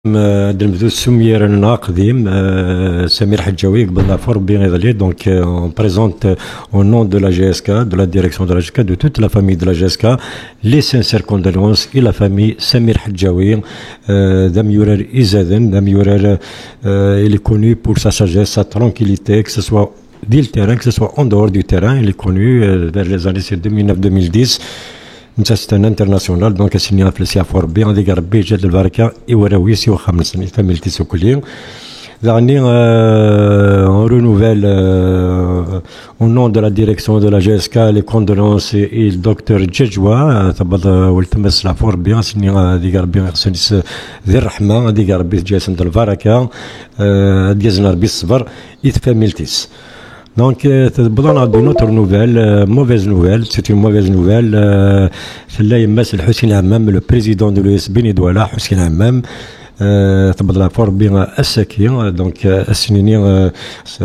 نبدو سميرنا قديم سمير حجاوي قبل لا فور bien évalué donc on présente au nom de la GSK de la direction de la GSK de toute la famille de la GSK les sincères condoléances et la famille Samir Hadjaoui d'Amyourer Izaden d'Amyourer il est connu pour sa sagesse sa tranquillité que ce soit du terrain que ce soit en dehors du terrain il est connu vers les années 2009-2010 c'est un international donc signé à Flesia Forbi on dit Rabbi Jad al-Baraka Iwarawisi wa Khamsan familti Sokolien dernier on renouvelle au nom de la direction de la GSK les condoléances et le docteur Djedjoua تبض والتمس لا Forbi signé à dit Rabbi Khsanis ذي الرحمة دي Rabbi Jason al-Baraka ديزنا ربي الصبر familtis. Donc, on a une autre nouvelle, mauvaise nouvelle, c'est une mauvaise nouvelle. Celle-là, il met Hussein Hammam, le président de l'USB Nidouala, Hussein Hammam, la fort bien Assakin. Donc,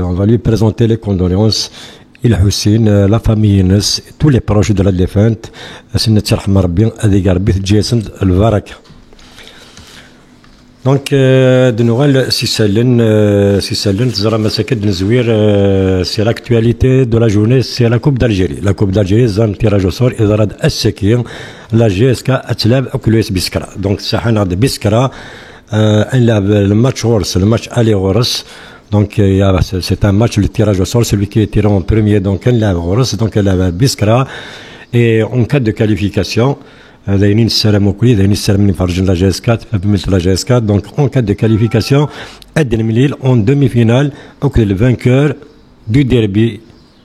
on va lui présenter les condoléances. Il Hussein, la famille, tous les proches de la défunte, c'est notre bien à des garbis Jason al-Varaka. Donc, de Noël, si Céline, c'est l'actualité de la journée, c'est la Coupe d'Algérie. La Coupe d'Algérie, c'est un tirage au sort, et la GSK Atlab Oculus Biskra. Donc, c'est un de Biskra, le match Wars, le match aller-Wars. Donc, c'est un match, le tirage au sort, celui qui est tiré en premier, donc, donc, Biskra. Et en cas de qualification, داينين السلام وكلي داينين السلام من فرج لا جي اس 4 مثل لا جي اس 4 دونك اون كاد دو كاليفيكاسيون ادن مليل اون دومي فينال اوكل le vainqueur du derby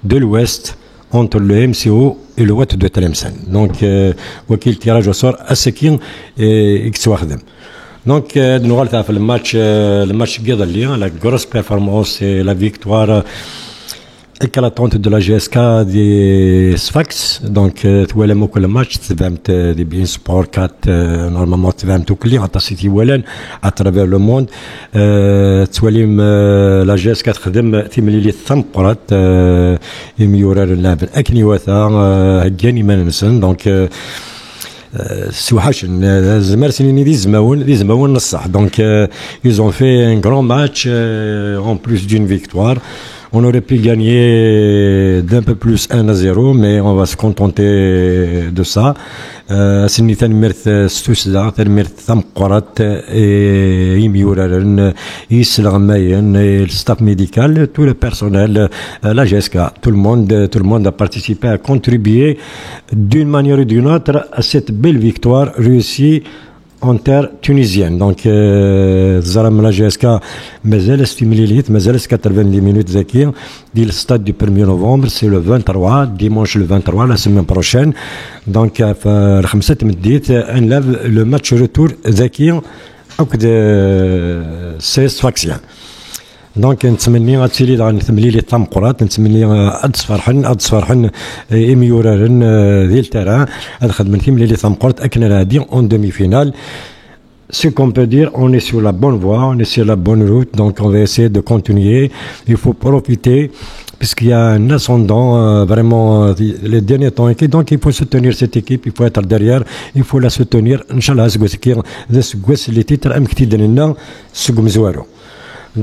de l'Ouest entre le MCO et le Wat de Tlemcen. Donc وكيل tirage au sort اسكين اكس واخدم. Donc nous allons faire le match qui est la grosse performance et la victoire éclatante de la GSK des Sfax. Donc tu vois le match تفهمت دي بين سبور 4 normalement تفهمت كلي عطا سيتي ولان à travers le monde توليم la GSK تخدم تيملي ثمقرات يميورا اللاعب اكني وثا هكاني ما ننسن دونك سوحاشن زمر سنين دي زماون نصح دونك ils ont fait un grand match en plus d'une victoire. On aurait pu gagner d'un peu plus 1-0, mais on va se contenter de ça. سني تنمرت ستوسدا تنمرت ثمقرات يميورارن يسلغماين الستاف médical tout le personnel la GSK tout le monde a participé à contribuer d'une manière ou d'une autre à cette belle victoire réussie en terre tunisienne. Donc Zaram la GSK مازال ستيميليت مازال 90 minutes ذاكية دي الستاد du 1er novembre c'est le 23 dimanche le 23 la semaine prochaine. Donc في الخمسة مديت نلعب le match retour ذاكية أوكد سيس فاكسيان. دونك نتمنى غتسيلي عن ثمليلي طمقرات نتمنى اد صفرحن ايميورارن ذي التران هاد خدمة ثمليلي طمقرات اكنا هادي اون دومي فينال. Ce qu'on peut dire, on est sur la bonne voie, on est sur la bonne route, donc on va essayer de continuer. Il faut profiter, puisqu'il y a un ascendant vraiment les derniers temps. Donc il faut soutenir cette équipe, il faut être derrière, il faut la soutenir. Inch'Allah, les titres,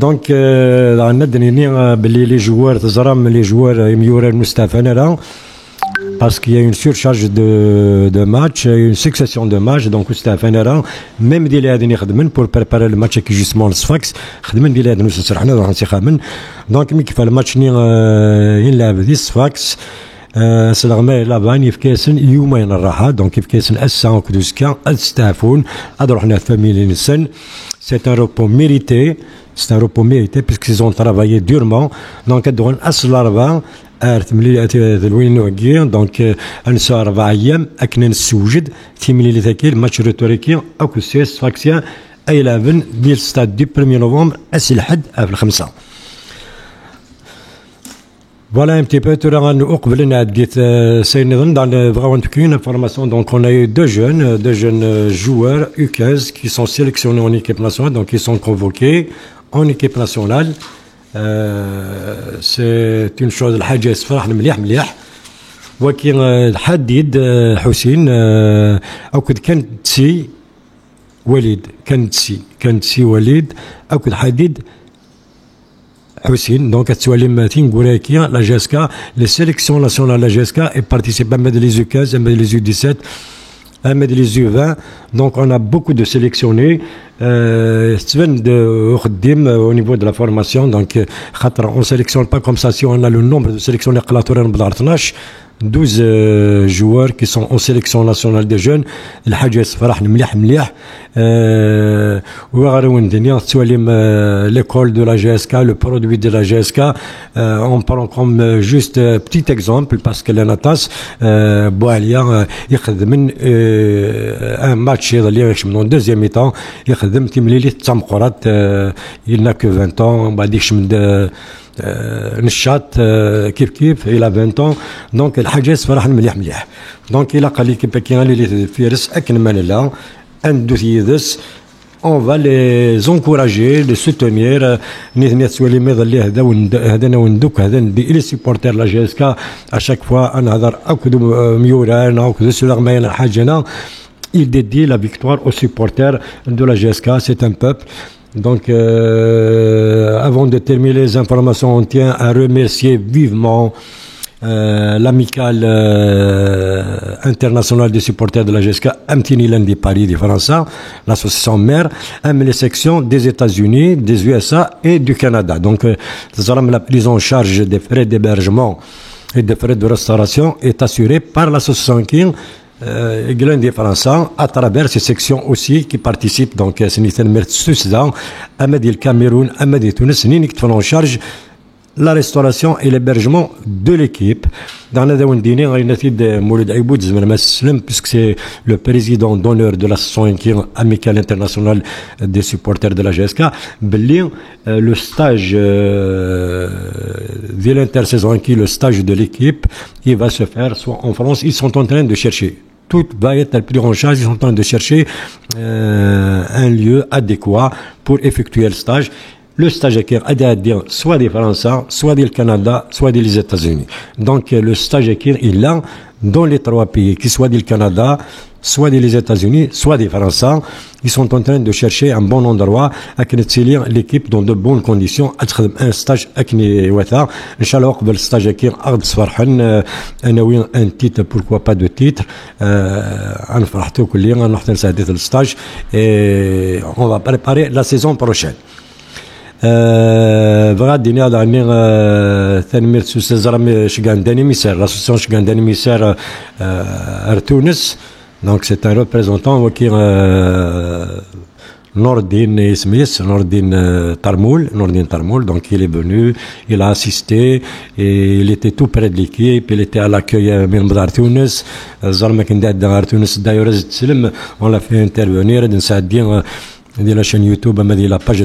donc les joueurs يميورا مستعفين là parce qu'il y a une surcharge de matchs, une succession de matchs. Donc même دي اللي غادي يخدمن pour préparer le match qui justement le Sfax خدمن دي اللي غادي نسرحنا راح نسخامن. دونك مي كيف الماتش يلعب دي Sfax سلغما لابان يفكاسن يومين الراحه دونك يفكاسن الساعه كدوسكا استعفون هاد روحنا فاميلي نسن. C'est un repos mérité. C'est un repos mérité puisqu'ils ont travaillé durement. Donc, ils أصل 4 donc نسى 4 أيام أكنا نسوجد تيملي اللي ذاكي الماتش روتوريكي أو سيس فاكسيان أي 11 ديال ستاد دي 1er novembre أسي الحد في الخمسة. Voilà un petit peu tout le monde au c'est une information. Donc on a eu deux jeunes joueurs U15 qui sont sélectionnés en équipe nationale, donc ils sont convoqués en équipe nationale. C'est une chose الحاجة يصفرح مليح ولكن الحديد حسين أو كنت كانت تسي وليد كنتسي وليد أكد حديد Hussein, donc actuellement Tingourekia, la GSK, les sélections nationales de la GSK et participent à les U15, à les U17, à les U20. Donc on a beaucoup de sélectionnés. Steven de au niveau de la formation, donc on ne sélectionne pas comme ça si on a le nombre de sélectionnés 12 joueurs qui sont en sélection nationale des jeunes. الحاجة فرح مليح مليح وغيرون الدنيا توليم l'école de la GSK, le produit de la GSK. On prend comme juste petit exemple parce que la Natas Boualia يخدم un match اللي يخدم dans deuxième mi-temps يخدم تمليلي تمقرات il n'a que 20 ans ما ديكش من نشاط كيف il a 20 ans donc الحاجة صراحة مليح مليح donc il a قال لي كيف اللي فيرس أكن من لا عنده يدس on va les encourager les soutenir نيت سوالي ميض هذا وندوك هذا ندي لي سيبورتير لا جي اس كا à chaque fois أنا هذا أكدو ميوران أكدو سلغ ماين الحاجة il dédie la victoire aux supporters de la GSK, c'est un peuple. Donc, avant de terminer les informations, on tient à remercier vivement l'amicale internationale des supporters de la GSK, Amtini Lundi Paris de France, l'association mère, les sections des États-Unis, des USA et du Canada. Donc, la prise en charge des frais d'hébergement et des frais de restauration est assurée par l'association King. Glen des Français à travers ces sections aussi qui participent donc c'est une Soudan, Amadi le Cameroun, Amadi Tunis, ni qui prend en charge la restauration et l'hébergement de l'équipe. Dans la dîner, on a été Moulid Aïboud Zmelmaslim puisque c'est le président d'honneur de l'association amicale internationale des supporters de la GSK. Belin, le stage de l'intersaison qui le stage de l'équipe, il va se faire soit en France, ils sont en train de chercher. Tout va être pris en charge. Ils sont en train de chercher un lieu adéquat pour effectuer le stage. Le stagiaire a dire soit des Français, soit du Canada, soit des États-Unis. Donc le stagiaire il est dans les trois pays, qui soit du Canada, soit des États-Unis, soit des Français. Ils sont en train de chercher un bon endroit à l'équipe dans de bonnes conditions. Un stage à Wata. Inch'Allah, le stage à un titre, pourquoi pas de titre. On le stage et on va préparer la saison prochaine. غادي نعمل ثاني سوسيزرام شغانداني ميسر l'association شغانداني ميسر تونس donc c'est un représentant qui Nordin Smith, Nordin Tarmoul, donc il est venu, il a assisté et il était tout près de l'équipe, il était à l'accueil من مدار تونس زرما كان دار تونس دايره تسلم on l'a fait intervenir نساعد bien de la chaîne YouTube, la page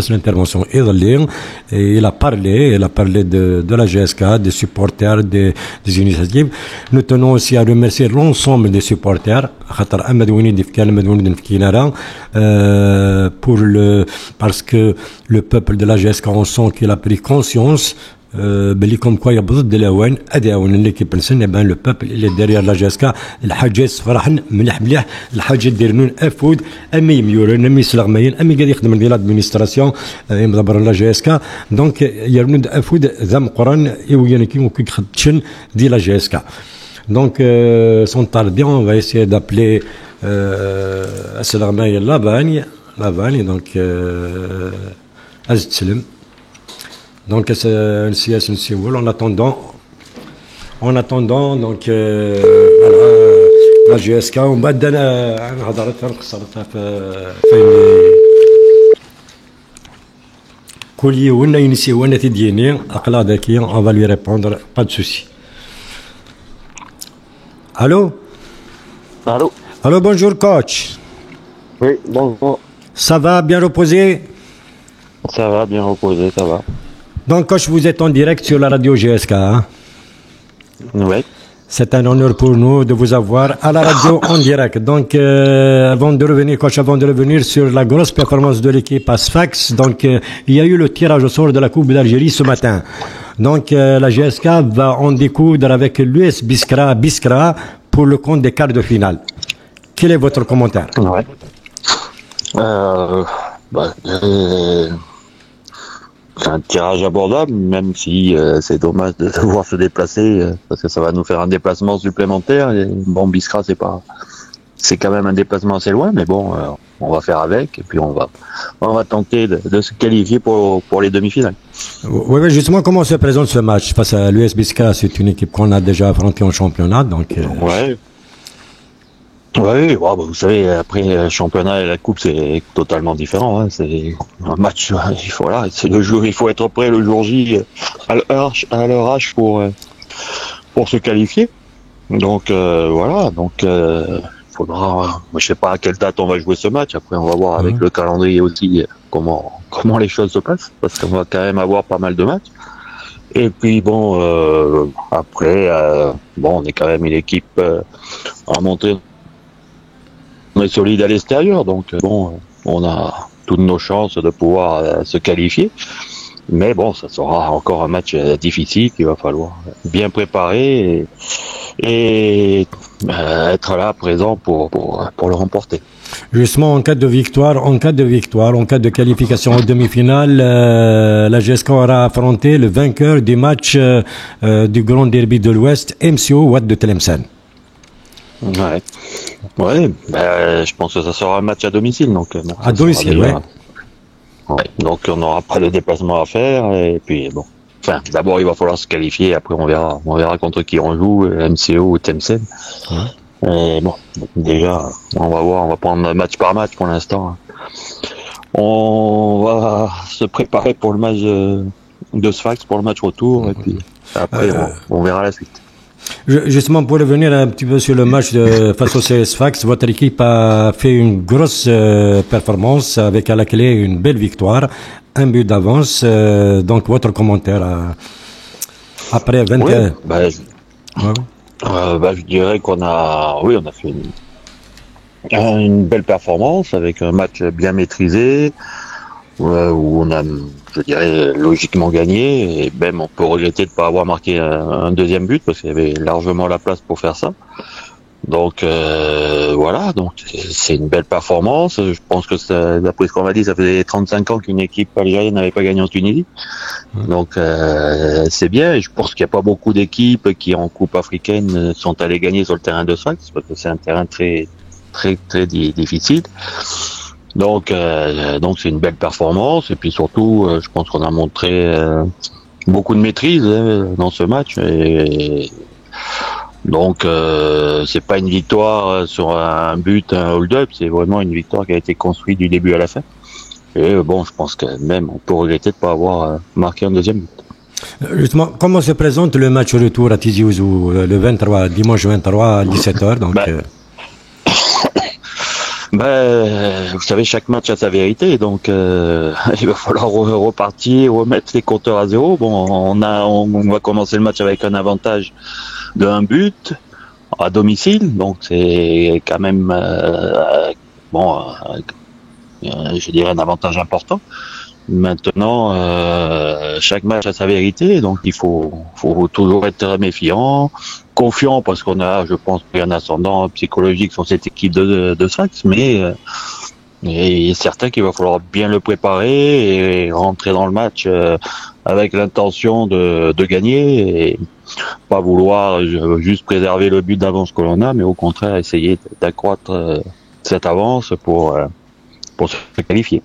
l'intervention, il a parlé de la GSK, des supporters, des initiatives. Nous tenons aussi à remercier l'ensemble des supporters, parce que le peuple de la GSK, on sent qu'il a pris conscience. Comme quoi il y a besoin de l'AON, l'équipe le peuple il est derrière la GSK, الحاجات صراحة مليح مليح الحاجات ديرنون افود امي يميورن امي سلغماين امي قاعد يخدم ديال لادمينستراسيون مدبر لا GSK دونك يرنون افود ذا مقران يوين كي خدتشن ديال لا GSK donc sans tarder on va essayer d'appeler سلغماين لافاني donc أزد سلم donc c'est un CS en attendant donc voilà la GSK on va donner un هضرتها خسرتها فين كل يوم ينسيونا تديني اقلا ذكي on va lui répondre pas de souci. Allô bonjour coach. Oui bonjour. Ça va bien reposé? Ça va bien reposé, ça va. Donc, coach, vous êtes en direct sur la radio GSK. Hein? Oui. C'est un honneur pour nous de vous avoir à la radio en direct. Donc, avant de revenir sur la grosse performance de l'équipe à Sfax, donc il y a eu le tirage au sort de la Coupe d'Algérie ce matin. Donc, la GSK va en découdre avec l'US Biskra pour le compte des quarts de finale. Quel est votre commentaire? Ouais. Bah, c'est un tirage abordable, même si c'est dommage de devoir se déplacer, parce que ça va nous faire un déplacement supplémentaire. Et, bon, Biskra, c'est quand même un déplacement assez loin, mais bon, on va faire avec, et puis on va tenter de se qualifier pour les demi-finales. Oui, justement, comment se présente ce match face à l'US Biskra? C'est une équipe qu'on a déjà affrontée en championnat, donc. Ouais. Oui, bah, vous savez, après le championnat et la coupe, c'est totalement différent. Hein. C'est un match, voilà, c'est le jour, il faut être prêt le jour J à l'heure H pour se qualifier. Donc voilà, donc faudra. Moi, je sais pas à quelle date on va jouer ce match. Après, on va voir avec le calendrier aussi comment les choses se passent, parce qu'on va quand même avoir pas mal de matchs. Et puis bon, après, bon, on est quand même une équipe à montrer. On est solide à l'extérieur, donc bon, on a toutes nos chances de pouvoir se qualifier. Mais bon, ça sera encore un match difficile qu'il va falloir bien préparer et être là présent pour le remporter. Justement, en cas de victoire, en cas de qualification en demi-finale, la GSK aura affronté le vainqueur du match du Grand Derby de l'Ouest, MCO Wad de Tlemcen. Ouais. Je pense que ça sera un match à domicile, donc bon, à domicile, ouais. Donc on n'aura pas de déplacement à faire, et puis bon. Enfin, d'abord il va falloir se qualifier, après on verra contre qui on joue, MCO ou Tlemcen. Et bon, déjà, on va voir, on va prendre match par match pour l'instant. On va se préparer pour le match de Sfax, pour le match retour, et puis après on verra la suite. Justement, pour revenir un petit peu sur le match face au CS Sfax, votre équipe a fait une grosse performance avec à la clé une belle victoire, un but d'avance. Donc, votre commentaire après 21. Je dirais qu'on a fait une belle performance avec un match bien maîtrisé, où on a, je dirais, logiquement gagné, et même on peut regretter de ne pas avoir marqué un deuxième but, parce qu'il y avait largement la place pour faire ça. Donc voilà, donc c'est une belle performance. Je pense que d'après ce qu'on m'a dit, ça faisait 35 ans qu'une équipe algérienne n'avait pas gagné en Tunisie. Donc c'est bien, et je pense qu'il n'y a pas beaucoup d'équipes qui en Coupe africaine sont allées gagner sur le terrain de Sfax, parce que c'est un terrain très très très difficile. Donc c'est une belle performance, et puis surtout je pense qu'on a montré beaucoup de maîtrise dans ce match, et donc c'est pas une victoire sur un but, un hold-up, c'est vraiment une victoire qui a été construite du début à la fin. Et bon, je pense que même on peut regretter de ne pas avoir marqué un deuxième but. Justement, comment se présente le match retour à Tizi Ouzou le dimanche 23 à 17h donc vous savez, chaque match a sa vérité, donc il va falloir repartir, remettre les compteurs à zéro. Bon, on va commencer le match avec un avantage d'un but à domicile, donc c'est quand même je dirais un avantage important. Maintenant, chaque match a sa vérité, donc il faut toujours être méfiant, confiant, parce qu'on a, je pense, un ascendant psychologique sur cette équipe de Sfax, mais il est certain qu'il va falloir bien le préparer et rentrer dans le match avec l'intention de gagner, et pas vouloir juste préserver le but d'avance que l'on a, mais au contraire essayer d'accroître cette avance pour se qualifier.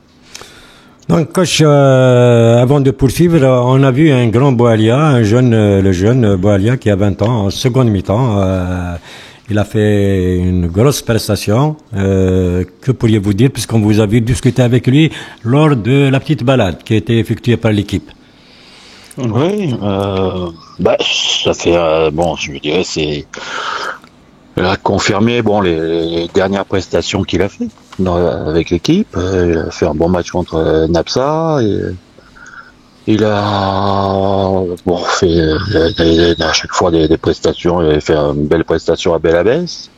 Donc, coach, avant de poursuivre, on a vu un grand Boualia, le jeune Boualia qui a 20 ans, en seconde mi-temps. Il a fait une grosse prestation. Que pourriez-vous dire, puisqu'on vous a vu discuter avec lui lors de la petite balade qui a été effectuée par l'équipe? Oui, ça fait, je dirais, il a confirmé les dernières prestations qu'il a fait avec l'équipe. Il a fait un bon match contre Napsa. Il a fait à chaque fois des prestations. Il a fait une belle prestation à Belabès.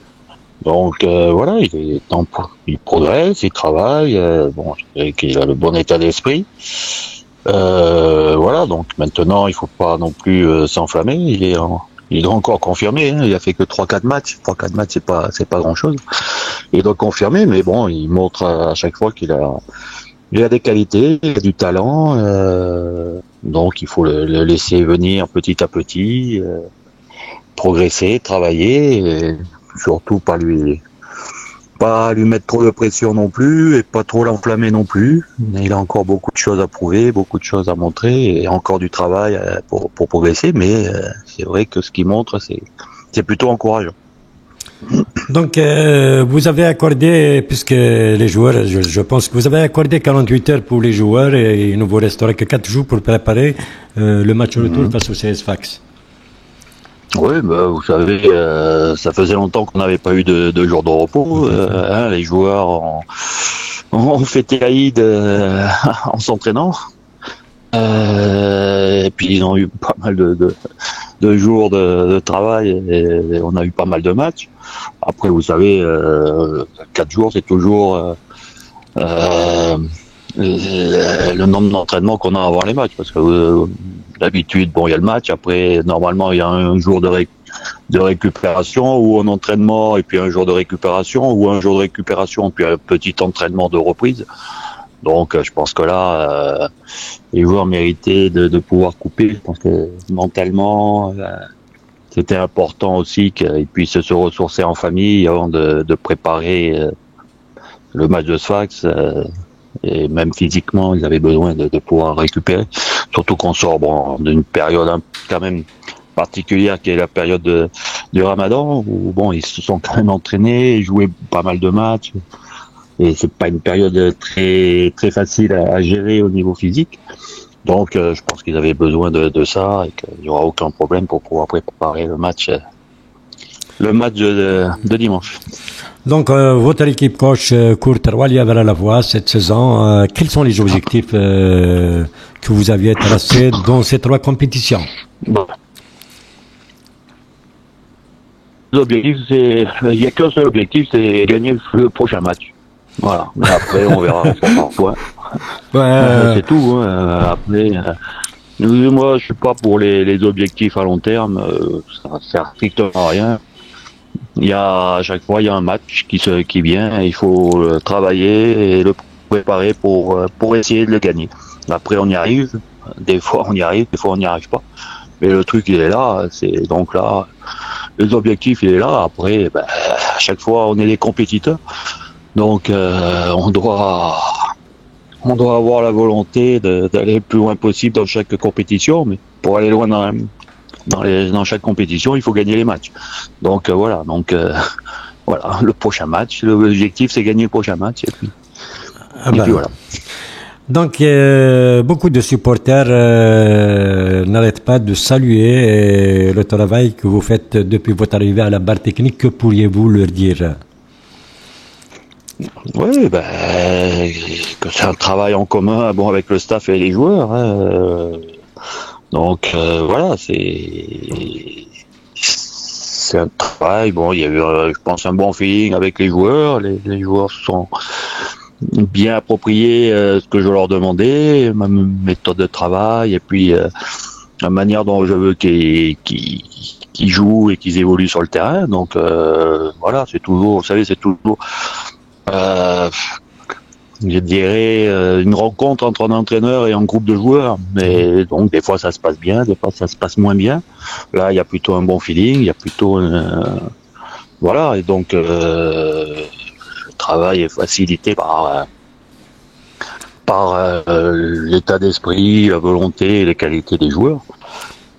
Donc voilà, il progresse, il travaille. Je dirais qu'il a le bon état d'esprit. Voilà, donc maintenant il faut pas non plus s'enflammer. il doit encore confirmer. Hein. Il a fait que 3-4 matchs. 3-4 matchs, c'est pas grand chose. Il doit confirmer, mais bon, il montre à chaque fois il a des qualités, il a du talent. Donc il faut le laisser venir petit à petit, progresser, travailler, et surtout pas lui mettre trop de pression non plus et pas trop l'enflammer non plus. Il a encore beaucoup de choses à prouver, beaucoup de choses à montrer et encore du travail pour progresser, mais c'est vrai que ce qu'il montre, c'est plutôt encourageant. Donc, vous avez accordé, puisque les joueurs, je pense que vous avez accordé 48 heures pour les joueurs et il ne vous restera que 4 jours pour préparer le match retour face au CS Sfax. Oui, bah, vous savez, ça faisait longtemps qu'on n'avait pas eu de jours de repos. Hein, les joueurs ont fait l'Aïd en s'entraînant. Et puis ils ont eu pas mal de jours de travail et on a eu pas mal de matchs. Après, vous savez, 4 jours, c'est toujours le nombre d'entraînements qu'on a avant les matchs, parce que d'habitude, bon, il y a le match, après, normalement, il y a un jour de récupération ou un entraînement, et puis un jour de récupération, ou un jour de récupération, puis un petit entraînement de reprise. Donc, je pense que là, les joueurs méritaient de pouvoir couper. Je pense que mentalement, c'était important aussi qu'ils puissent se ressourcer en famille avant de préparer le match de Sfax. Et même physiquement, ils avaient besoin de pouvoir récupérer. Surtout qu'on sort d'une période quand même particulière qui est la période du Ramadan, où bon, ils se sont quand même entraînés, joué pas mal de matchs. Et c'est pas une période très très facile à gérer au niveau physique. Donc je pense qu'ils avaient besoin de ça et qu'il n'y aura aucun problème pour pouvoir préparer le match de dimanche. Donc votre équipe coach Kurt Rwaliya vers la voie cette saison, quels sont les objectifs que vous aviez tracés dans ces 3 compétitions? Bon. L'objectif, il n'y a qu'un seul objectif, c'est gagner le prochain match. Voilà. Mais après, on verra parfois. C'est tout. Hein. Après, moi, je suis pas pour les objectifs à long terme. Ça sert strictement à rien. À chaque fois, il y a un match qui vient. Et il faut travailler et le préparer pour essayer de le gagner. Après, on y arrive. Des fois, on y arrive. Des fois, on n'y arrive pas. Mais le truc, il est là. C'est donc là. Les objectifs, il est là. Après, à chaque fois, on est les compétiteurs. Donc on doit avoir la volonté d'aller le plus loin possible dans chaque compétition, mais pour aller loin dans chaque compétition, il faut gagner les matchs. Donc voilà, le prochain match, l'objectif c'est gagner le prochain match et puis voilà. Donc beaucoup de supporters n'arrêtent pas de saluer le travail que vous faites depuis votre arrivée à la barre technique. Que pourriez-vous leur dire? Oui, que c'est un travail en commun, avec le staff et les joueurs. Hein. Donc voilà, c'est un travail. Bon, il y a eu, je pense, un bon feeling avec les joueurs. Les joueurs se sont bien appropriés ce que je leur demandais, ma méthode de travail, et puis la manière dont je veux qu'ils jouent et qu'ils évoluent sur le terrain. Donc voilà, c'est toujours, vous savez, c'est toujours je dirais une rencontre entre un entraîneur et un groupe de joueurs, mais donc des fois ça se passe bien, des fois ça se passe moins bien. Là il y a plutôt un bon feeling, il y a plutôt voilà, et donc le travail est facilité par l'état d'esprit, la volonté et les qualités des joueurs.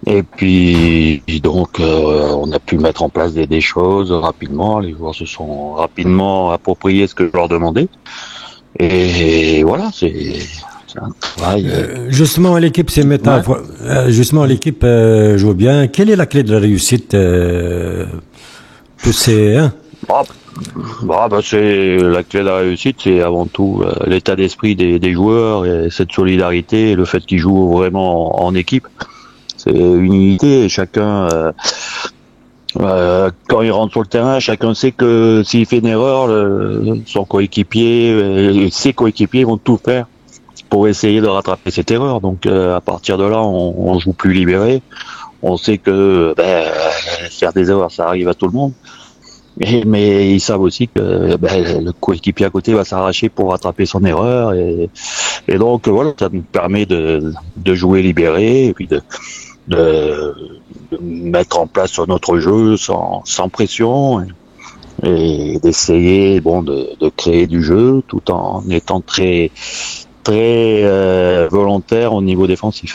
Et puis donc on a pu mettre en place des choses rapidement. Les joueurs se sont rapidement appropriés ce que je leur demandais. Et voilà, c'est un travail. Justement, l'équipe joue bien. Quelle est la clé de la réussite de ces c'est la clé de la réussite, c'est avant tout l'état d'esprit des joueurs et cette solidarité, et le fait qu'ils jouent vraiment en équipe. C'est une unité et chacun, quand il rentre sur le terrain, chacun sait que s'il fait une erreur, son coéquipier, ses coéquipiers vont tout faire pour essayer de rattraper cette erreur. Donc à partir de là, on joue plus libéré, on sait que faire des erreurs, ça arrive à tout le monde. Mais ils savent aussi que le coéquipier à côté va s'arracher pour rattraper son erreur. Et donc, voilà, ça nous permet de jouer libéré et puis de mettre en place notre jeu sans pression et d'essayer de créer du jeu tout en étant très volontaire au niveau défensif.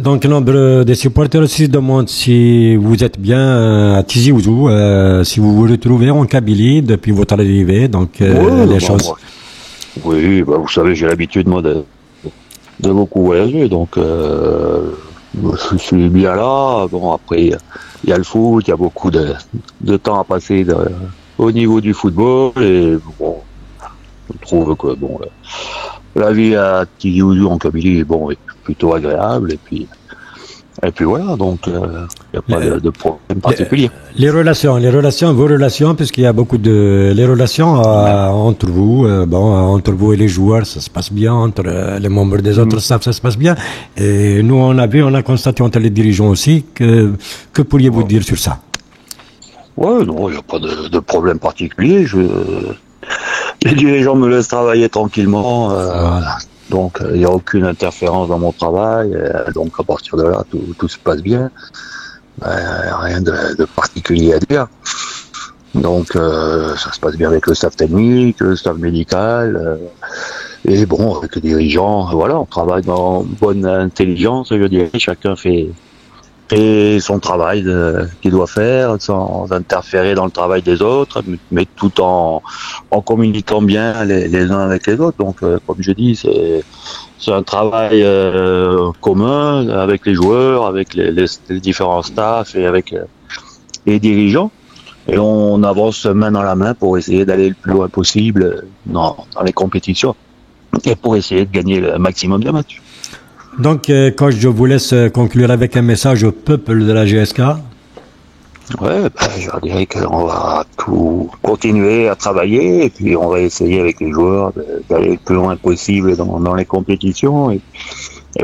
Donc, nombre des supporters aussi demandent si vous êtes bien à Tizi Ouzou, si vous vous retrouvez en Kabylie depuis votre arrivée, donc les choses. Oui, vous savez, j'ai l'habitude moi de beaucoup voyager, donc je suis bien là. Bon, après il y a le foot, il y a beaucoup de temps à passer au niveau du football et bon, je trouve que la vie à Tizi Ouzou en Kabylie est plutôt agréable et puis voilà, donc il n'y a pas de problème particulier. Les relations, vos relations, puisqu'il y a beaucoup les relations entre vous et les joueurs, ça se passe bien, entre les membres des autres staffs, ça se passe bien. Et nous, on a constaté entre les dirigeants aussi que pourriez-vous dire sur ça? Ouais, non, il n'y a pas de problème particulier. Les dirigeants me laissent travailler tranquillement. Donc, il n'y a aucune interférence dans mon travail. Donc, à partir de là, tout se passe bien. Rien de particulier à dire. Donc, ça se passe bien avec le staff technique, le staff médical. Et bon, avec les dirigeants, voilà, on travaille dans bonne intelligence, je dirais. Chacun fait son travail qu'il doit faire sans interférer dans le travail des autres, mais tout en communiquant bien les uns avec les autres. Donc, comme je dis, c'est un travail commun avec les joueurs, avec les différents staffs et avec les dirigeants. Et on avance main dans la main pour essayer d'aller le plus loin possible dans les compétitions et pour essayer de gagner le maximum de matchs. Donc, quand je vous laisse conclure avec un message au peuple de la GSK. Ouais, je dirais qu'on va tout continuer à travailler et puis on va essayer avec les joueurs d'aller le plus loin possible dans les compétitions et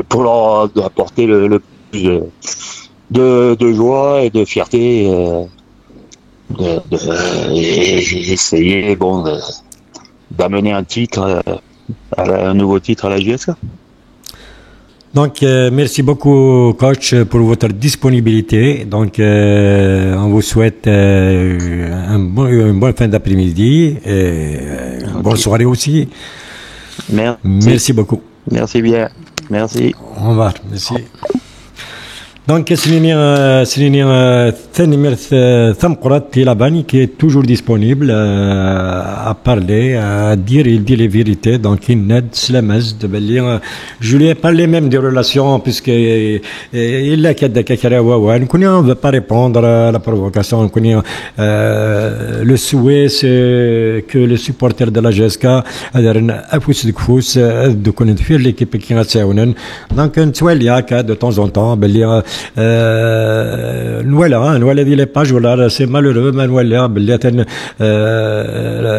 pour leur apporter le plus de joie et de fierté et essayer d'amener un nouveau titre à la GSK. Donc, merci beaucoup, coach, pour votre disponibilité. Donc, on vous souhaite une bonne fin d'après-midi et une bonne soirée aussi. Merci beaucoup. Merci bien. Merci. Au revoir. Merci. Donc, Thamkourat Labani qui est toujours disponible à parler, à dire, il dit les vérités. Donc, il n'aide je lui ai parlé même des relations, puisque il a qu'il on ne veut pas répondre à la provocation. Le souhait, c'est que les supporters de la GSK, l'équipe qui donc, de temps en temps, نولى دي لي باج ولا سي مالورو ما نولى بلي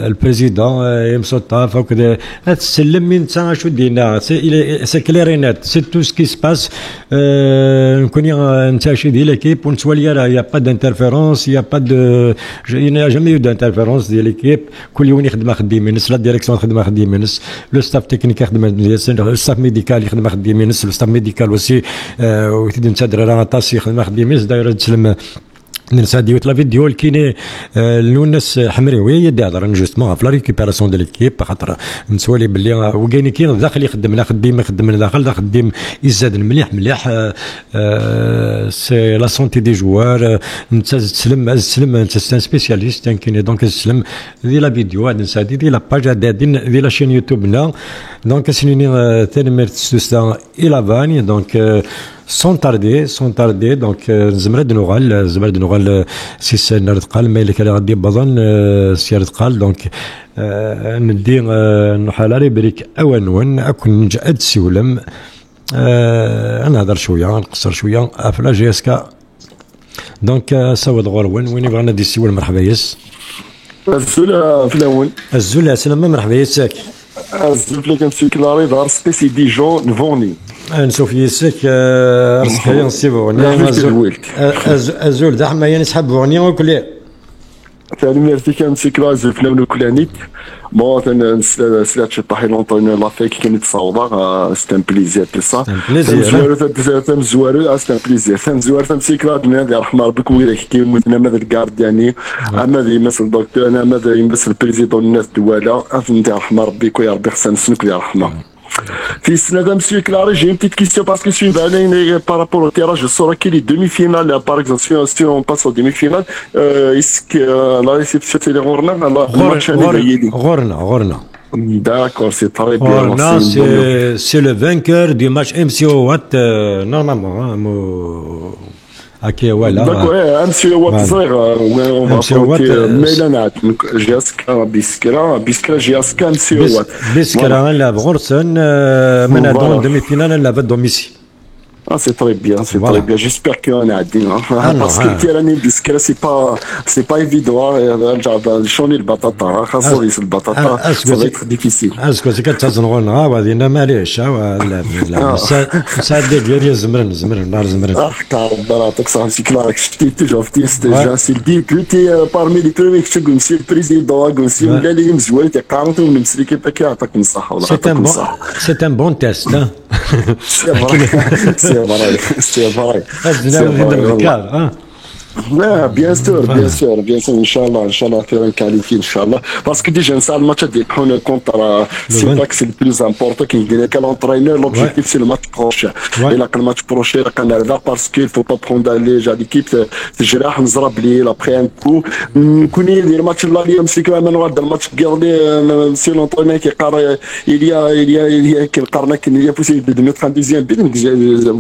البريزيدون يمسطاف وكذا تسلم من انت شو دينا سي كليرينات سي تو سكي سباس نكون انت شي ديال ليكيب ونتولي راه يا با دانترفيرونس يا با دو جامي يو دانترفيرونس ديال ليكيب كل يوم يخدم خديم الناس لا ديريكسيون خدمه خديم الناس لو ستاف تكنيك يخدم لو ستاف ميديكال يخدم خديم الناس لو ستاف ميديكال وسي وتدي انت درا طاسي خدمه خديم الناس دايره تسلم ننسى ديوت لا فيديو الكيني الناس حمريوي يدي هضر جوستمون في لا ريكوبيراسيون ديال ليكيب خاطر نسوالي باللي وكاين كاين داخل يخدم لا خديم يخدم داخل خديم يزاد مليح سي لا سونتي دي جوار تسلم سي سبيسياليست كاين دونك تسلم دي لا فيديو ننسى دي لا باج دي لا شين يوتيوب دونك سيني ثاني ميرتسوستا الى فاني دونك sans tarder donc زمرد نوغال سي نرد قال ما اللي كان غادي بظن سيرد قال دونك ندي نحال بريك اوان اكون نجأد سيولم انا هضر شويه نقصر شويه في لا جي اس كا دونك سواد غروان وين بغينا ندي سيول مرحبا ياس الزولا في الاول الزولا سلام مرحبا ياسك الزولا كانت في كلاري دار سبيسي ديجون نفوني نشوف يسك رزقي نسيبو أزول ده حما ينسحب غني وكل ثاني ميرتي كان سيكلاز في لون كلانيك بون سلات شي طاحي لونطونيور لافيك كانت تصاوبا ستان بليزير بي سا تم زوارو ستان بليزير تم زوار تم سيكلاد من هذا رحمه ربك ويلا كي مثلا ماذا الكاردياني اما ذي مثل الدكتور انا ماذا يمثل البريزيدون الناس دواله انت رحمه ربك ويا ربي خصنا نسنك يا رحمه في السنه هذا مسيو كلاري جي بتيت كيستيون باسكو سي بالين بارابور او تيراج الصوره كي لي دومي فينال باغ اكزومبل سي اون باس او دومي فينال اسك لا ريسيبسيون تاع غورنا D'accord, c'est très bien. Orna, c'est le vainqueur du match MCO Watt, normalement. Ok, voilà. D'accord, MCO Watt صغير on va affronter ميلانات جياسكا بيسكرا جياسكا MCO Watt. بيسكرا نلعب غرسن من دومي فينال نلعب دوميسي. Ah, c'est très bien, c'est très bien. J'espère qu'on a dit, parce que Tirani Biscara, c'est pas évident. Choni le batata, khasori le batata, ça va être difficile. Est-ce que c'est que tu as un غادينا معليش لا ساعد ديال زمرن نهار زمرن. تاع براتك صاحبي سي كلارك شتي توجور في ديجا سي دي كوتي بارمي لي برومي كتشغل مسي البريزيدون مسي ولا لي مزوال تاعقامته ونمسلي كيفاك يعطيك الصحه ولا يعطيك الصحه. C'est un bon test. C'est vrai, c'est vrai. Bien sûr, Inch'Allah, faire un qualifié, Inch'Allah. Parce que déjà, ça, le match de prendre contre, c'est pas que c'est le plus important, qu'il dirait qu'à l'entraîneur, l'objectif, c'est le match prochain. Et là, le match prochain, là, parce qu'il faut pas prendre l'équipe, c'est là, on se rappelle, après un coup, connaît le match là, c'est quand même le match gardé, c'est l'entraîneur qui il y a quel carnet qu'il y a possible de mettre un deuxième but,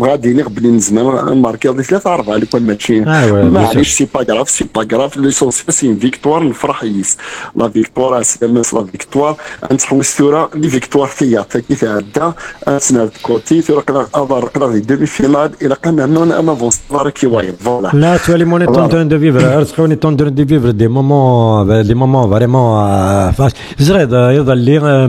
غادي نقبل زعما ماركير دي ثلاثة أربعة اللي كون ماتشين معليش سي با غراف ليسونسيال سي فيكتوار نفرح يس لا فيكتوار اسمس لا فيكتوار نتحوس ثورة دي فيكتوار فيا كيف عدا سناد كوتي ثورة قرا دي دومي فينال الى قلنا نون اما فونستوار كي واي فوالا لا تولي مون تون دو فيفر ارتخوني تون دو فيفر دي مومون فريمون فاش زريد يظل لي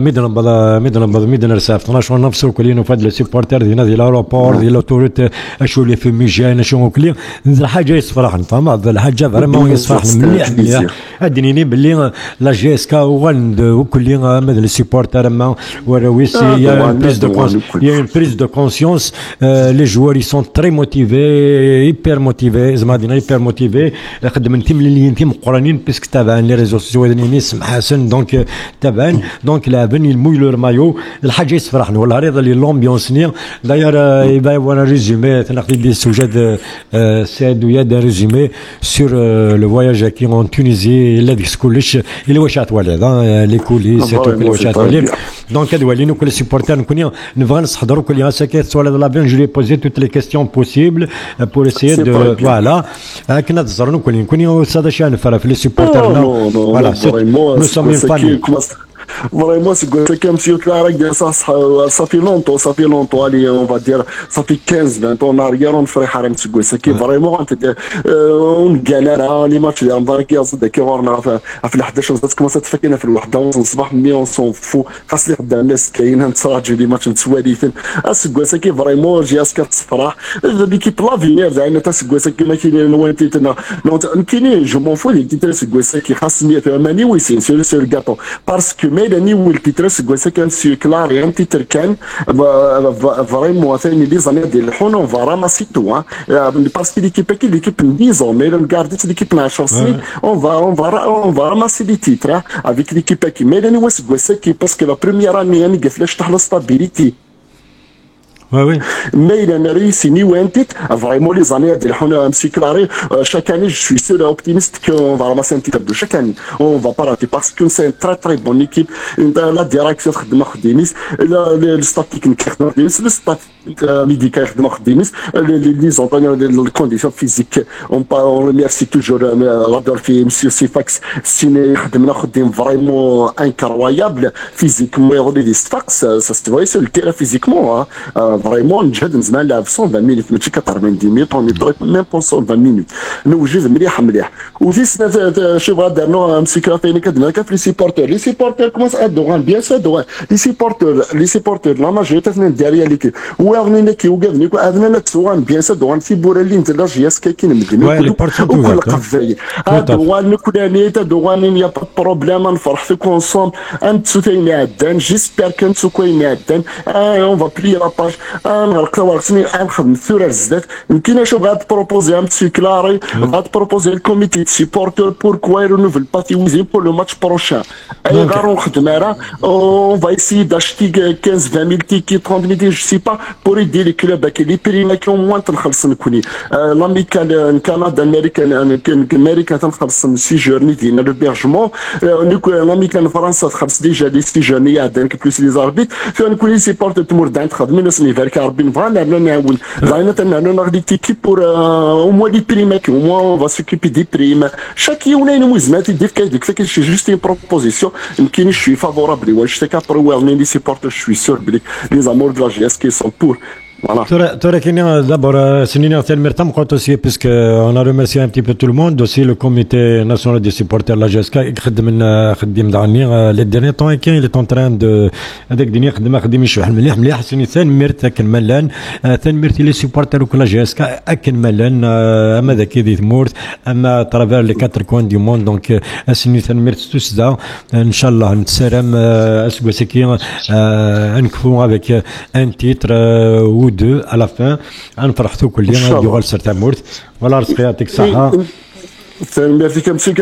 ميدن رساف 12 نفسه كلينو فهاد لي سيبورتير ديال الاوروبور ديال لوتوريت اشو اللي في ميجان اشو كلي الحاجه يصفرحني فما الحاجه فريمون يصفرحني مليح ادنيني باللي لا جي اس كا وغند وكل ماذا لي سيبورتير ما وراويسي يا une prise de conscience les joueurs ils sont très motivés hyper motivés زعما دينا hyper motivés خدمتي ملي مقرانين باسكو تابعين لي ريزو سوسيو ديالي سمح حسن دونك تابعين دونك لاعبين يلموا لور مايو الحاجه يصفرحني والله رياضه لي لومبيونس ني داير يبقى وانا ريزومي تنقل دي سوجاد سعد ويا دا ريزومي سور لو فواياج كي اون تونيزي الذي كلش اللي واش عطوالي لي كوليس واش عطوالي دونك هذا ولينا كل سيبورتير نكون نبغى نستحضروا كل يا ساكيت سؤال هذا لابيان جو لي بوزي توت لي كيستيون بوسيبل بور اسيي دو فوالا كنا تزرنوا كل نكون هذا شي نفرا في لي سيبورتير فوالا نو سوم فامي Vraiment, c'est quelqu'un qui est ça fait longtemps, allez, on va dire, ça fait 15-20 ans en arrière, on ferait Haram Tsugo. C'est qui vraiment, on galère, les matchs, on va dire, c'est que on a fait la 11 on commence à faire في الوحدة on صباح mais on s'en fout خاص اللي قدام الناس كاين نتراجعوا لي ماتش نتسواليفين اسكو ساكي فريمون جياسكا تصفرح ليكيب لافينير زعما تا سكو ساكي ما كاين وين تيتنا كاين جو مون فو لي تيتر سكو ساكي خاص 180 ويسين سور الكاطو باسكو ميلاني والتيتر سكو ساكي سي كلاري ان تيتر كان فريمون ثاني لي زاني ديال الحون اون فا راماسي تو باسكو ليكيب كي ليكيب ديزون مي ريغارديت ليكيب 10 سنين on va ramasser des titres avec l'équipe qui mène qui parce que la première année on a fait la stabilité. Oui. Mais il a réussi ni un titre. Vraiment, les années de l'on a clairé. Chaque année, je suis sûr optimiste qu'on va ramasser un titre de chaque année. On va pas rater parce que c'est une très très bonne équipe. La direction de Marc-Denis, le staff technique de Marc-Denis, le staff médical de Marc-Denis, les conditions physiques. On remercie toujours Radolfi, M. Sifax, Siné, vraiment incroyable physiquement. Les Sifax, ça se voit sur le terrain physiquement. فريمون نجهد مزمان نلعب 120 مينوت ماشي 90 مينوت اون ميم بون 120 مينوت نوجد مليح مليح وفي سنه شوف درنا مسكره فين كدنا في لي سيبورتور كومونس ادوغان بيان سو دوغان لي سيبورتور لا ماجوريتي تاعنا داريا ليكيب واغنينا كي وقفني ادنا تسوان بيان سو دوغان في بورا اللي انت لا جياس كاين مدني وكل قفاي دوغان كلاني دوغان يا با بروبليم نفرح في كونسوم انت سوتين عدان جيسبر كنت سوكوين عدان اون فا بلي لاباج نغلق ورسني نخدم ثوره الزدات يمكن نشوف غاد بروبوزي ام سي كلاري غاد بروبوزي الكوميتي دو سيبورتور بور كوا رونوفل باتيوزي بور لو ماتش بروشان اي غارون نخدم راه اون فا ايسي داشتي 15 20 تيكي 30 ميل جو سي با بور يدي لي كلوب كي لي بريما كي موان تنخلص نكوني لاميكال كندا امريكا تنخلص 6 جورني ديالنا لو بيرجمون لاميكال فرنسا تخلص ديجا لي 6 جورني عندك بلوس لي زاربيت فنكون لي سيبورتور تمردان تخدم ناس اللي فالك ربي نبغى نعاون زعما تنعاونو ناخذ تيكي بور او موا لي بريما كي او موا فا سوكيبي دي بريما شاك يومين موزمات يدير كيديك فكي شي جوست اون بروبوزيسيون يمكن شوي فافورابل واش تاكا بور لي سيبورتور شوي سور بلي لي زامور دو لا جي اس كي سون بور. Voilà. D'abord, puisque on a remercié un petit peu tout le monde, aussi le comité national des supporters de la GSK, les derniers temps, il est en train de, avec des les supporters de la GSK, à travers les 4 coins du monde, donc, tous ça, Inch'Allah, avec un titre, ou deux à la fin نفرحتو كل يوم ديال سرتامورت ولا رزق يعطيك الصحه ميرسي كنمشي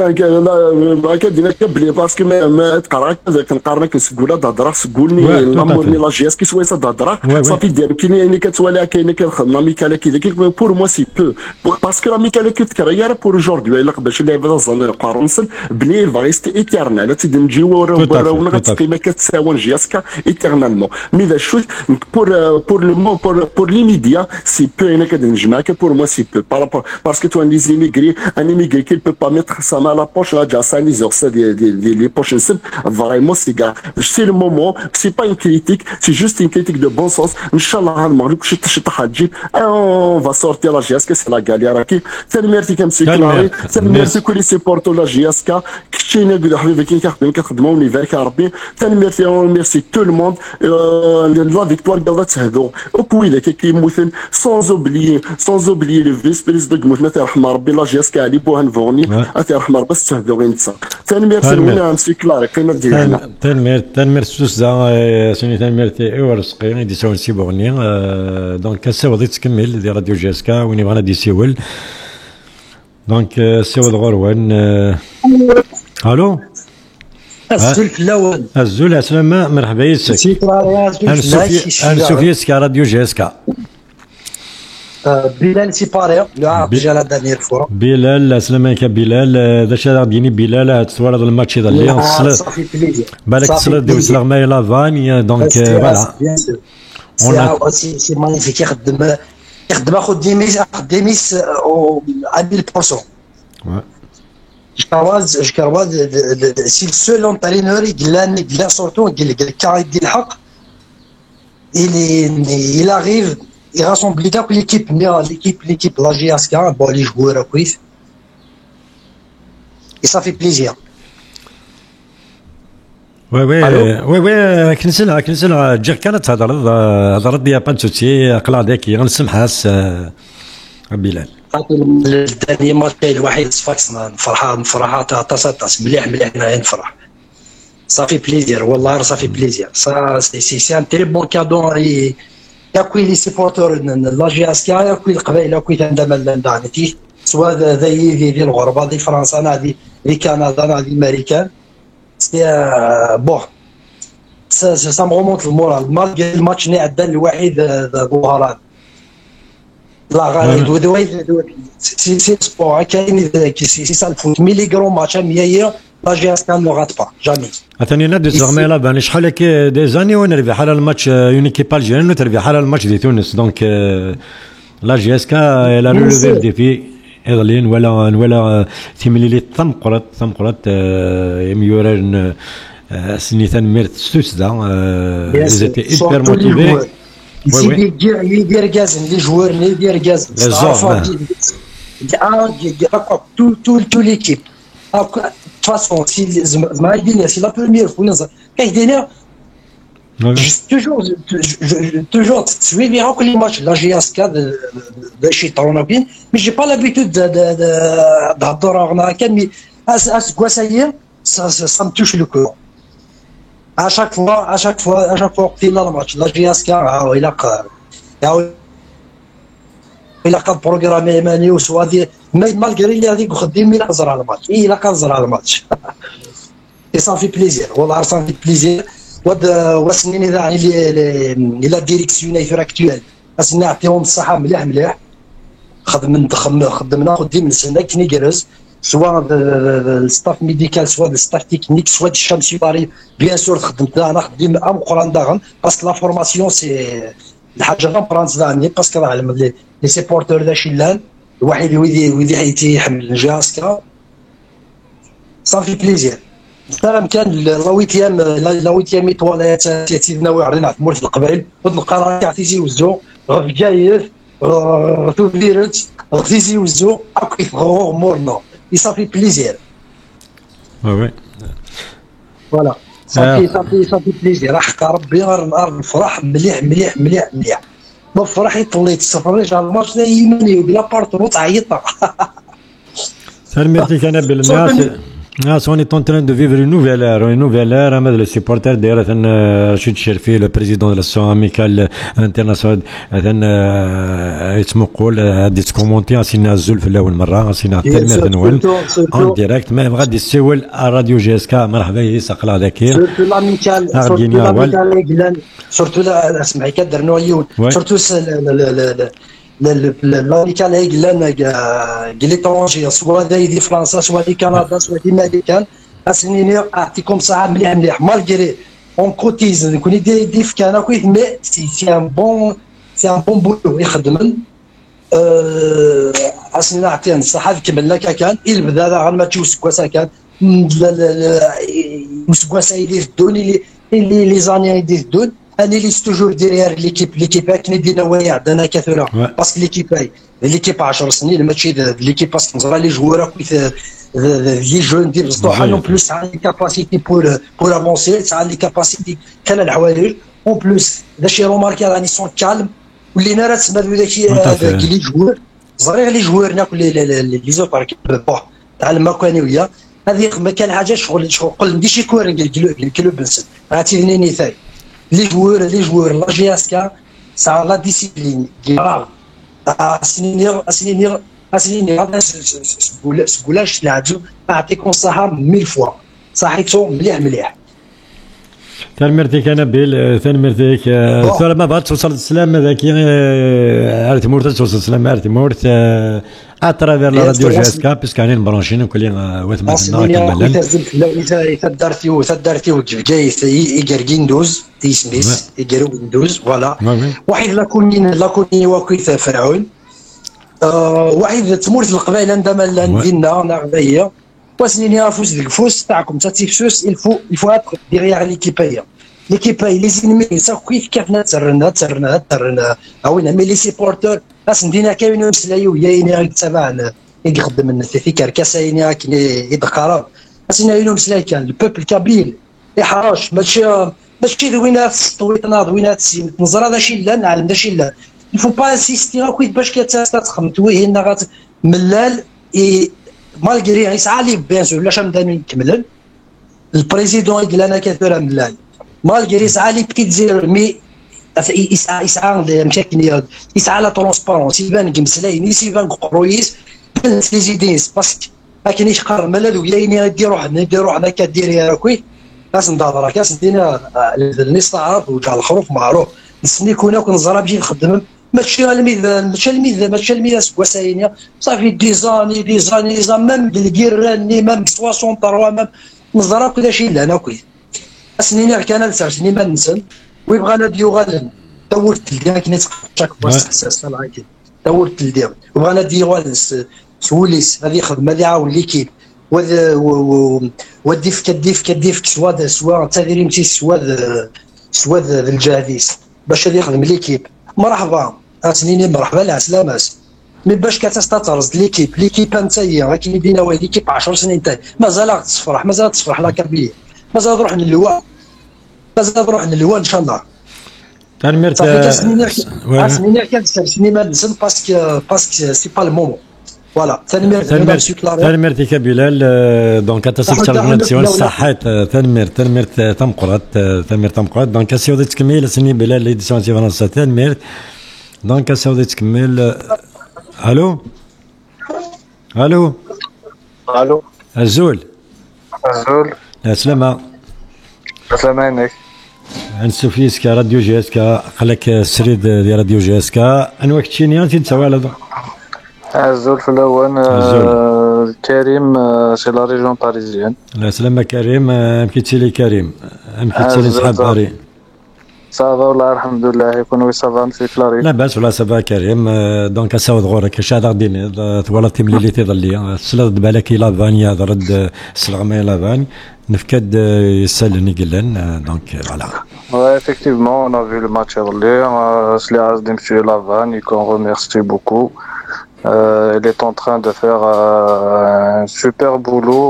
كدينا كبلي باسكو ما تقرا كنقارن كنسقول تهضر سقولني الامورني لا جي اس كي سويسه تهضر صافي دير كاين كتوالى كاين كنخدم ميكالا كذا بور موا سي بو باسكو لا ميكالا كتكرا بور جوردي الا باش اللعبه قارنسن بلي فايست ايترنال تيدي نجيو وراونا غتقيمه كتساوى جي اس كا ايترنالمون مي ذا شوت بور لو مون بور لي ميديا سي بو انا كنجمعك بور موا سي بو باسكو تو لي زيميغري ان ميغري qu'il peut pas mettre sa main à la poche là déjà ça les poches vraiment c'est le moment c'est pas une critique c'est juste une critique de bon sens inchallah on va sortir la GSK c'est la galère qui merci comme c'est clair merci كل supporters la GSK كشينا قول حبيبي كي كنخدموا ونيفيرك ربي merci tout le monde la victoire قالت تهدو وكويله كيموتن sans oublier le vice-président قمتنا ترحم ربي la GSK علي بوهن فوني أتي رحمة بس تهدو غير نتسا تنمير سلونا أمسي كلار قيمة ديالنا تنمير سوسدا سوني تنمير تي ورسقي دي سون سي بوغني دونك السوضي تكمل دي راديو جاسكا وين بغانا دي سيول دونك السوض غروان الو الزول فلاون الزول اسلامة مرحبا يسك انا سوفيسكا راديو جاسكا بلال سيباري لعب ديجا لا دانيير فوا بلال السلام عليك بلال داش ديني بلال تسوالد الماتش هذا اللي صافي بليزير بالك تصل ديو سلغماي لافاني دونك فوالا سي مانيفيك يخدم اخو ديميس à 1000%. جكرواز سي السول اونترينور قال سورتو قال لك يدي الحق il arrive il rassemble l'équipe la GSK bon les joueurs كويس et ça fait plaisir. وي كنسلها جاك كانت هضرت بيا بانتوتي قلع داك غنسمحاس بلال الثاني ماتش الوحيد صفاكس نفرحها تصاص مليح نفرح صافي بليزير والله صافي بليزير سي ان تري بون كادو ياكوي لي سيبورتور لا جي اس كي ياكوي القبائل ياكوي تندملندانتي سواء ذي ديال الغربه دي فرنسا نادي دي كندا نادي امريكان سي بون سا مغمونت المورال مالغري الماتش ني عدى الوحيد ظهران لا غادي سي سبور كاين سي سا الفوت مي لي كرون ماتش ميايا لا جي اس كان نو غات با جامي ثاني نادي زغميلا بان شحال هكا دي زاني ونربح على الماتش اون ايكيب الجيريان تربح على الماتش دي تونس دونك لا جي اس كا لا رولوفي ديفي ايضلين ولا تيملي لي ثمقرت ميورن سنيتان ميرت سوسدا زيتي ايبر موتيفي يدير كازن لي جوار يدير كازن تو ليكيب فاسون سي زعما يدير سي لا بروميير فوا نزر كيدير toujours suivi كل ماتش لا جي اس كا de chez Tornabine mais j'ai pas l'habitude d'adore كان مي quoi ça y est ça me touche le cœur à chaque fois في الماتش لا جي اس كا إلا كان بروغرامي يماني وسوادي مالغري هذيك خديم إلا كنزر على الماتش إلا كنزر على الماتش اي صافي بليزير والله صافي بليزير وسنين اذا الى ديريكسيون في اكتوال اسنا نعطيهم الصحه مليح خدمنا قدام السنه كني جرز سواء الستاف ميديكال سواء الستاف تكنيك سواء الشمسي باري بيان سور خدمت انا خديم ام قران داغن باسكو لا فورماسيون سي الحاجه غنبرانس داني باسكو راه لي سيبورتور دا شيلان الواحد ويدي يحمل الجاسكا صافي بليزير السلام كان لا ويتيام طواليت سيدنا واعرين على مورث القبائل ونلقى راه كاع وزو جاير توفيرت غتيزي وزو اكيد مورنا يصافي بليزير وي فوالا صافي بليزير راح ربي نفرح مليح ما فرحي طليت السفريج على الماتش لا يمني بلا بارطو تعيطنا سلمتك انا بالناس on est en train de vivre une nouvelle ère. Ahmed, le supporter d'ailleurs, Rachid Cherfi, le président de l'association amicale internationale, اسمه قول غادي تكومونتي سينا الزول في الاول مره سينا التلميذ نول اون ديريكت ما غادي يسول راديو جي اس كا مرحبا يسق الله ذاكير سورتو لاميكال سورتو لا اسمعي كدر نويون سورتو l'amical قال لي طونجي سوا دي فرنسا سوا دي كندا سوا دي امريكان اسنيني اعطيكم ساعه مليح مالغري اون كوتيز نكون دي في كان كويس مي سي ان بون بولو يخدم اسني نعطيه الصحه كملنا كان البدا غير ما تشوف كان مسكواسا يدير الدوني لي زاني يدير الدون انا لي توجور ديريير ليكيب كنا دينا واعي عندنا كثره باسكو ليكيب 10 سنين ماشي ليكيب باسكو نزرا لي جوار كويس لي جون ديال الصح اون بلوس عندي كاباسيتي بور افونسي عندي كاباسيتي كان الحوايج اون بلوس داكشي روماركي راني سون كالم ولينا راه تسمى داكشي لي جوار صغير لي جوار ناكل لي زوبر تاع المكانيه هذه ما كان حاجه شغل قل ندير شي كورين الكلوب بنسن عرفتي نيثاي لي جوار لا جي اس كا سا لا ديسيبلين غراف اسنيني سقولاش لعبوا اعطيكم الصحه 1000 فوا صحيتو مليح تنمرتك انا بيل تنمرتك ثم ما بعد توصل السلام هذاك عرفت مورت توصل السلام عرفت مورت اترافير لا راديو جي اس كا باسكو كاين برونشين وكل واث ما تدرتي وجاي يقرقيندوز تيسميس يقرو ويندوز فوالا واحد لاكوني وكيف فرعون واحد تمورت القبائل عندما ندينا نغبيه واسنيني رافوس ديك الفوس تاعكم تاتيفسوس الفو اتر ديغيغ ليكيبايا لي زينمي سا كيف ترنا اوينا مي لي سيبورتور ناس ندينا كاينين مسلايو يايني تبعنا يخدم لنا في كركاسايني كني يدقرب اسنا ينو مسلاي كان البوبل كابيل يحرش ماشي دوينات طويتنا دوينات سي نظر هذا شي لا نعلم داشي لا الفو با انسيستي كويت باش كتخمت وهي غات ملال مالغري يسعى لي بيان سور لا شمداني نكمل البريزيدون يقول لنا كثيرا ملال مالغري يسعى لي بكيت زير مي يسعى مشاكل يسعى لا ترونسبارونس يبان كمسلاين يبان قرويس لي زيدينس باسكو ما كاينش قرار ملال ويايني ندير روحنا كدير يا راكوي كاس ندار كاس دينا نستعرف وجع الخروف معروف نسني كون نزرب نجي نخدم ماشي الميزان سكواساينيا صافي ديزاني ميم بالكيراني ميم 63 ميم نزرب كل شيء لنا كويس سنين كان لسر سنين ما ننسى ويبغى ناديو غالن دورت الديان كي نتقشاك باش تحسس العاكي دورت الديان وبغى ناديو غالن سوليس هذه خدمه اللي عاون ليكيب وديف كديف سوا تاذيري مشي سوا الجهاديس باش هذه يخدم ليكيب مرحبا اسنيني مرحبا لا سلامات مي باش كتستطرز ليكيب انت هي راكي مدينه واحد ليكيب 10 سنين تاعي مازال تصفرح لا كابيه مازال نروح للواء ان شاء الله تنمير اسنيني كنسني ما نزل باسكو سي با المومون فوالا تنمير كبلال دونك تصل ترغناتسيون صحات تنمير تمقرات دونك سيودي تكمل سني بلال ليديسيون فرنسا تنمير دونك سيودي تكمل الو الزول السلامة عليك نسو فيسكا راديو جي اس كا قالك سريد ديال راديو جي اس كا انواع كتشيني انت تسوى على الزول في الاول كريم سي لا ريجون باريزيان لا سلامة كريم مكيتي لي كريم مكيتي لي صحاب باري صافا والله الحمد لله يكون وي صافا مسي كلاري لا باس ولا صافا كريم دونك اساود غورك شاد غديني طوال تيملي اللي تيضلي سلاد بالك لا فانيا ضرد سلغمي لا فاني نفكد يسالني قلن دونك فوالا Ouais, effectivement, on a vu le match earlier. Sliaz Dimchu Lavan, qu'on remercie beaucoup. Il est en train de faire un super boulot.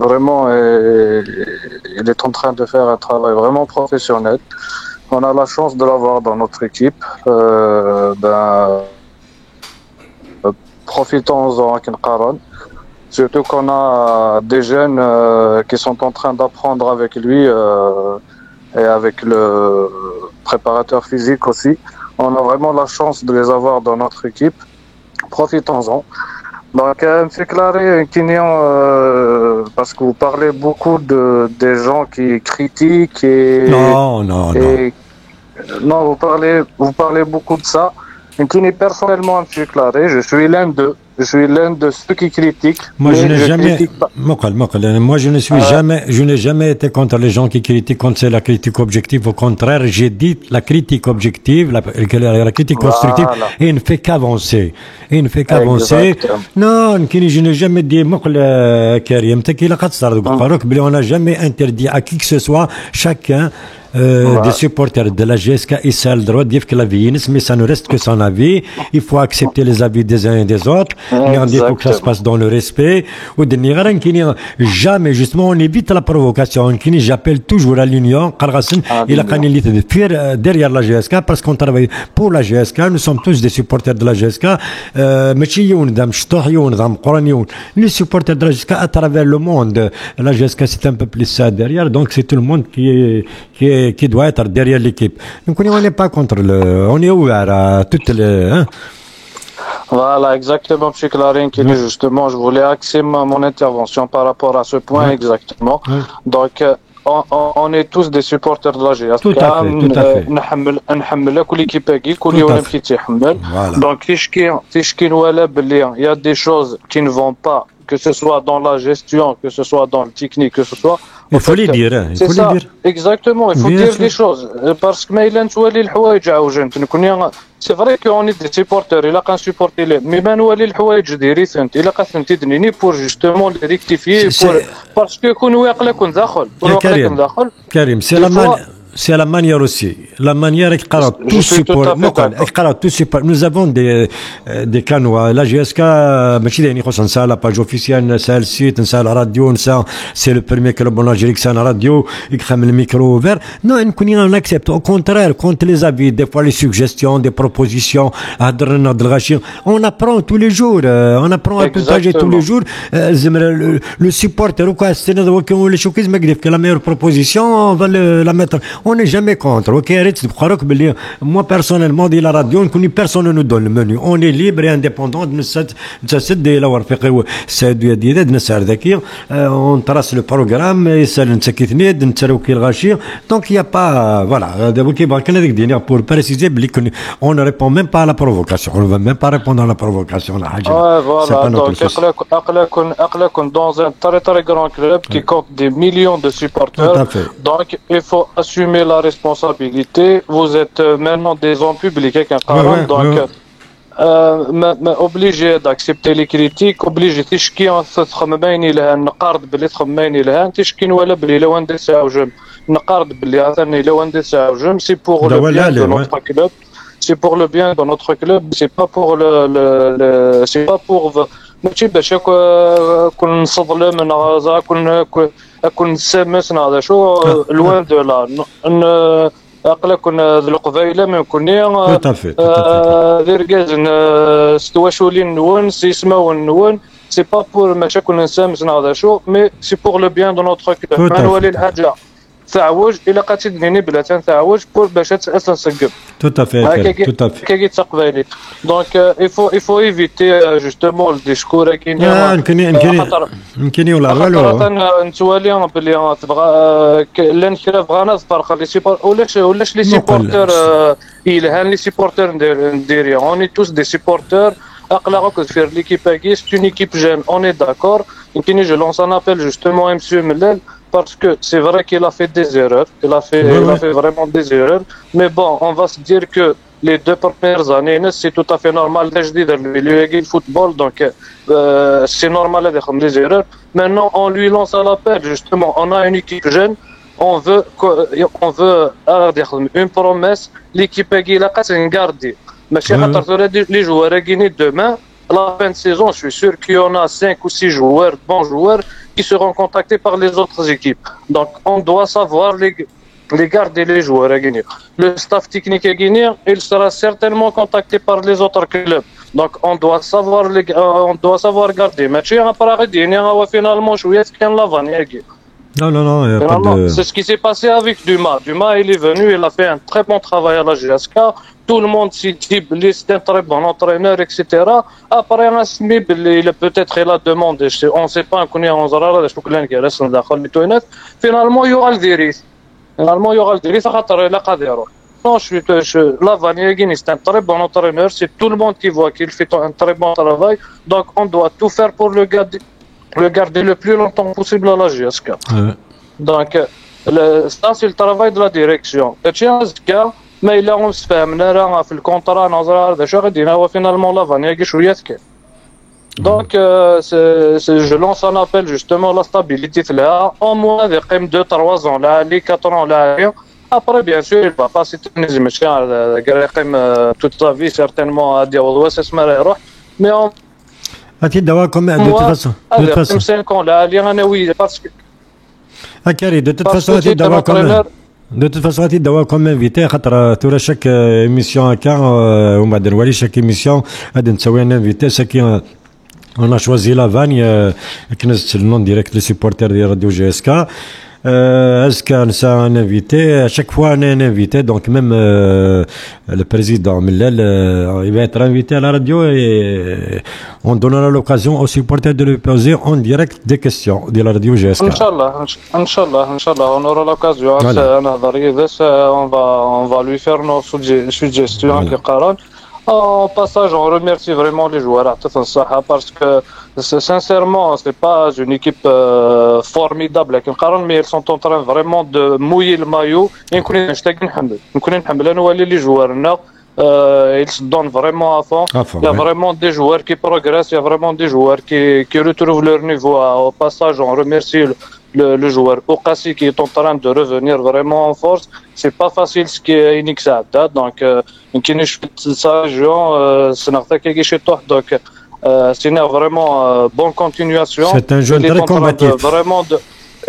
Vraiment, il est en train de faire un travail vraiment professionnel. On a la chance de l'avoir dans notre équipe. Profitons-en à Kinqaran. Surtout qu'on a des jeunes qui sont en train d'apprendre avec lui et avec le préparateur physique aussi. On a vraiment la chance de les avoir dans notre équipe. Profitons-en. Donc, M. Clary, parce que vous parlez beaucoup des gens qui critiquent et... Non. Non, vous parlez beaucoup de ça. Personnellement, M. Clary, je suis l'un d'eux. Je suis l'un de ceux qui critiquent. Moi, je n'ai jamais été contre les gens qui critiquent, contre la critique objective. Au contraire, j'ai dit la critique objective, la critique constructive, et il ne fait qu'avancer. Non, je n'ai jamais dit, on n'a jamais interdit à qui que ce soit, chacun, des supporters de la GSK, il a le droit de dire que la vie, mais ça ne reste que son avis. Il faut accepter les avis des uns et des autres. Mais on dit que ça se passe dans le respect. Jamais, justement, on évite la provocation. J'appelle toujours à l'Union, il a de fuir derrière la GSK parce qu'on travaille pour la GSK. Nous sommes tous des supporters de la GSK. Les supporters de la GSK à travers le monde. La GSK, c'est un peu plus ça derrière. Donc, c'est tout le monde qui doit être derrière l'équipe. Donc, on n'est pas contre on est ouvert à toutes les, Voilà, exactement, M. Clarine, justement, je voulais axer mon intervention par rapport à ce point exactement. Donc, on est tous des supporters de la GSK. Tout à fait. Donc, il y a des choses qui ne vont pas, que ce soit dans la gestion, que ce soit dans le technique, que ce soit... Il faut les dire. C'est ça, exactement, il faut dire les choses. Parce que c'est vrai qu'on est des supporters, il a qu'un supporter, mais pour justement les rectifier, parce que Karim, c'est la manière aussi. La manière tout support. Nous avons des canaux. La GSK, la page officielle, c'est le site, c'est la radio, c'est le premier club en Algérie, c'est la radio, il crame le micro ouvert. Non, on accepte. Au contraire, contre les avis, des fois les suggestions, des propositions, on apprend tous les jours. On apprend à partager tous les jours. Le supporter, que la meilleure proposition, on va la mettre. On n'est jamais contre. Moi, personnellement, dit la radio, personne ne nous donne le menu. On est libre et indépendant. On trace le programme. Donc, il n'y a pas. Voilà. Pour préciser, on ne répond même pas à la provocation. On ne va même pas répondre à la provocation. Voilà. Donc, dans un très très grand club qui compte des millions de supporters. Donc, il faut assumer la responsabilité. Vous êtes maintenant des hommes publics, donc ما اوبليجي داكسبتي لي كريتيك اوبليجي تشكي تخم بايني لها نقارد باللي تخم بايني لها تشكي ولا باللي لو ندير ساوجم نقارد باللي عثرني لو ندير ساوجم سي بور لو بيان دو نوتر كلوب سي بور لو بيان دو نوتر كلوب سي با بور سي با بور ماشي باش كون نصدلم نغازا كون نسمس هذا شو لوان دو لا اقلا كنا ذو القبيله من كنا ديركاز ستواشولين نون سيسما نون سي با بور ماشي كنا نسامس هذا شو مي سي بور لو بيان دو نوتر كلوب ما نولي الحاجه تعوج الى قاتلني بلا تعوج بور باش اصلا نسقم tout à fait كي تقبالي دونك يفو ايفيتي جوستومون الديسكور يمكن ولا والو نتوالي بلي تبغى لان كلا بغانا تفرق لي سيبور ولاش لي سيبورتور الهان لي سيبورتور نديري اوني توس دي سيبورتور اقلا راك تفير ليكيب كي سي اون ايكيب جون اوني داكور يمكن جو لونس ان ابل جوستومون ام سي ملال parce que c'est vrai qu'il a fait des erreurs, il a fait vraiment des erreurs, mais bon, on va se dire que les 2 premières années, c'est tout à fait normal, je dis, dans le milieu du football, donc c'est normal de faire des erreurs. Maintenant, on lui lance à l'appel, justement, on a une équipe jeune, on veut une promesse, l'équipe qui l'a cassé une garde. Mais les joueurs qui demain, à la fin de saison, je suis sûr qu'il y en a 5 ou 6 joueurs, bons joueurs, qui seront contactés par les autres équipes. Donc, on doit savoir les garder les joueurs à gagner. Le staff technique à gagner, il sera certainement contacté par les autres clubs. Donc, on doit savoir garder. Mais tu as parlé finalement, je suis qu'un lavani. Non, il y a pas de... C'est ce qui s'est passé avec Dumas. Dumas, il est venu, il a fait un très bon travail à la GSK. Tout le monde s'est dit que c'est un très bon entraîneur, etc. Après, il a peut-être la demande. On ne sait pas, on connaît en Zara, finalement, il y aura le virus. Finalement, il y aura le virus, non, la Vaniagini, c'est un très bon entraîneur. C'est tout le monde qui voit qu'il fait un très bon travail. Donc, on doit tout faire pour le garder le plus longtemps possible à la GSK. Donc, ça, c'est le travail de la direction. Mais il a on se fait le contrat finalement la Vaniagi شويتك. Donc je lance un appel justement la stabilité là au moins de 2-3 ans là les 4 ans là après bien sûr il va pas s'éterniser مشكل toute sa vie certainement à dire واستثمار يروح mais on اكيد دواكم de toute façon 5 ans là اللي انا وي parce que كاري de toute façon اكيد دواكم De toute façon, tu dois comme invité, à chaque émission, ou madame, chaque émission, un invité, c'est qui on a choisi la Vagne, qui est le nom direct des supporters de Radio GSK. Est-ce qu'on a un invité? À chaque fois, on a un invité, donc même le président Millel, il va être invité à la radio et on donnera l'occasion aux supporters de lui poser en direct des questions de la radio GSK. Inch'Allah, on aura l'occasion. On va lui faire nos suggestions. En passage, on remercie vraiment les joueurs parce que sincèrement, c'est pas une équipe formidable, mais ils sont en train vraiment de mouiller le maillot. Les joueurs, ils se donnent vraiment à fond. Il y a vraiment des joueurs qui progressent, il y a vraiment des joueurs qui retrouvent leur niveau. Au passage, on remercie le joueur Okassi qui est en train de revenir vraiment en force. C'est pas facile ce qui est inexact. Donc, donc c'est vraiment bonne continuation. C'est un jeune très combatif.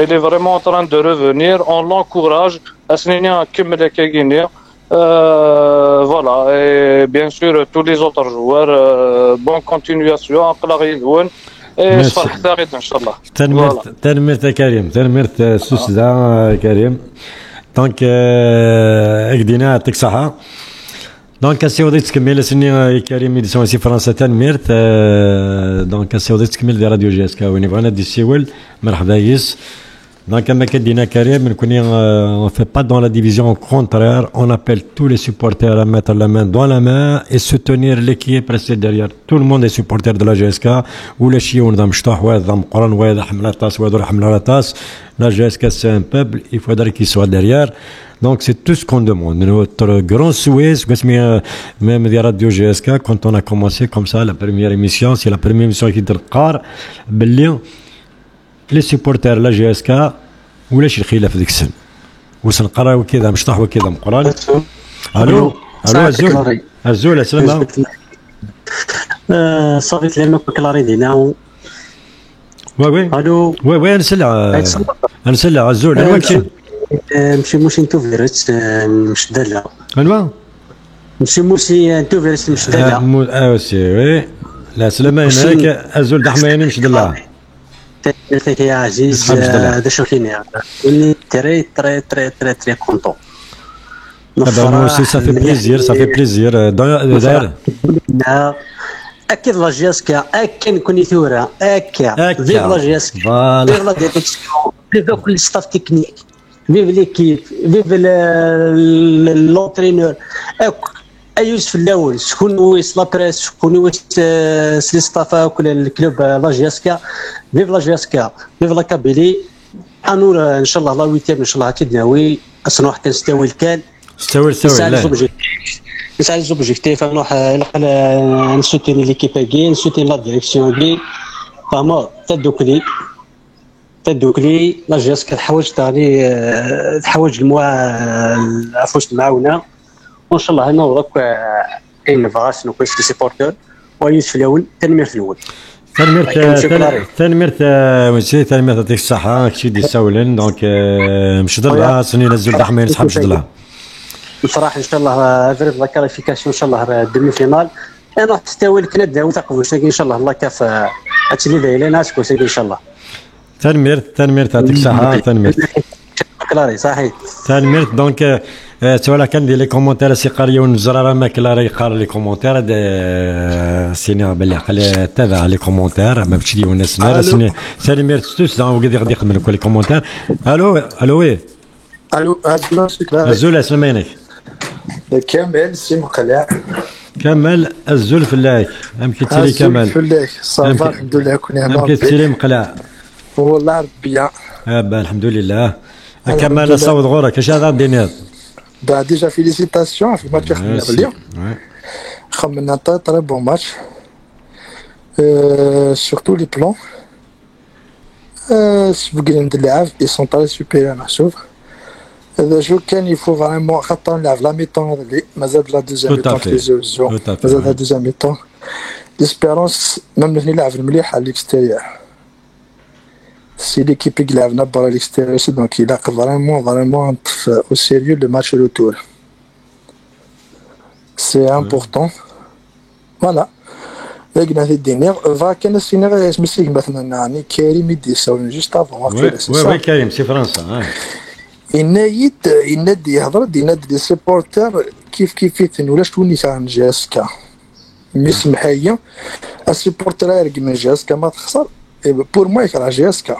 Il est vraiment en train de revenir. On l'encourage. Voilà. Et bien sûr, tous les autres joueurs, bonne continuation. تنمرت كريم تنمرت السوسدة كريم دونك اكدينا يعطيك صحة دونك اسيودي تكمل سني كريم يدسون سي فرنسا تنمرت دونك اسيودي تكمل دي راديو جي اس كا وين بغينا دي سيول مرحبا يس Donc, comme Kadina Karim, on ne fait pas dans la division contraire. On appelle tous les supporters à mettre la main dans la main et soutenir l'équipe restée derrière. Tout le monde est supporter de la GSK. Ou les chiens, on la GSK, c'est un peuple. Il faudrait qu'il soit derrière. Donc, c'est tout ce qu'on demande. Notre grand souhait, même des radios GSK, quand on a commencé comme ça, la première émission, c'est la première émission qui est le Qar, les supporters de la GSK ولاش الخلاف ذيك السن واش نقراو كذا مشطح وكذا مقران الو الزول السلام صافي لانه كلاري دينا وي الو نسلع الزول مشي انتو فيروس مش دالا الو مشي انتو فيروس مش دالا سي وي لا سلامه هناك الزول دحماني مش دلا يا عزيز هذا شو كاين يعني تري تري تري تري تري كونطون ça fait plaisir داير اكيد لا جيسكا اكا نكوني ثوره اكا فيف لا جيسكا فيف لا ديريكسيون فيف كل الستاف تكنيك فيف ليكيب فيف لونترينور يوسف الاول شكون ويس لا بريس شكون ويس سي ستافا وكل الكلوب لا جيسكا فيف لا جيسكا فيف لا كابيلي انور ان شاء الله لا ويتيام ان شاء الله تداوي اصلا حتى نستوي الكال استوي نسعى لوبجيكتيف نروح نسوتيني ليكيب كي نسوتيني لا ديريكسيون كي فما تدوكلي لا جيسكا تحوج عفوش المعاونه وان شاء الله انا وراك كاين فاس نو كويس سيبورتور ويوسف الاول تنمير الاول تنمير يعطيك الصحه كشي دي ساولن دونك مش ضلها سنين نزل دحمه يسحب مش ضلها بصراحه ان شاء الله فيريف لا كاليفيكاسيون ان شاء الله الدمي فينال انا تستوي الكندا وتقبل ان شاء الله الله كاف هادشي اللي دايرين ناس كويس ان شاء الله تنمير تعطيك الصحه تنمير كلاري صحيح تنمير دونك سواء كان دي لي كومونتير سي قاريه ونزرار ما كلا يقرا لي كومونتير سيني باللي قال تابع لي كومونتير ما بتشدي الناس نار سيني سالمير تستوس غادي يقدم لك لي كومونتير الو وي الو الزول السلام عليك كمال سي مقلع كمال الزول فلاك ام كيتسيري كمال فلاك صافا الحمد لله كنا ام كيتسيري مقلع والله ربيا الحمد لله كمال صوت غورك اش هذا دينار ديجا فيليسيتاسيون في الماتش خمنا اليوم خمنا تري بون ماتش سورتو لي بلون بقينا نلعب اي سون تري سوبيريور نشوف هذا جو كان يفو فريمون خاطر نلعب لا ميطون هذا اللي مازال لا دوزيام ميطون في زوج مازال لا دوزيام ميطون ليسبيرونس ميم نلعب المليح على ليكستيريور سي ليكيب اللي لعبنا برا ليكستيريور دونك il a vraiment au sérieux le match retour c'est important voilà لقينا في الدينير كان السيناريو مسيك مثلا يعني كريم يدي يساوي جوست افون وي كريم سي فرنسا ينادي يهضر ينادي لي سيبورتر كيف ولا شكون يساعد جاسكا يسمح ليا السيبورتر يرقم من جاسكا ما تخسر بور موا يكره جاسكا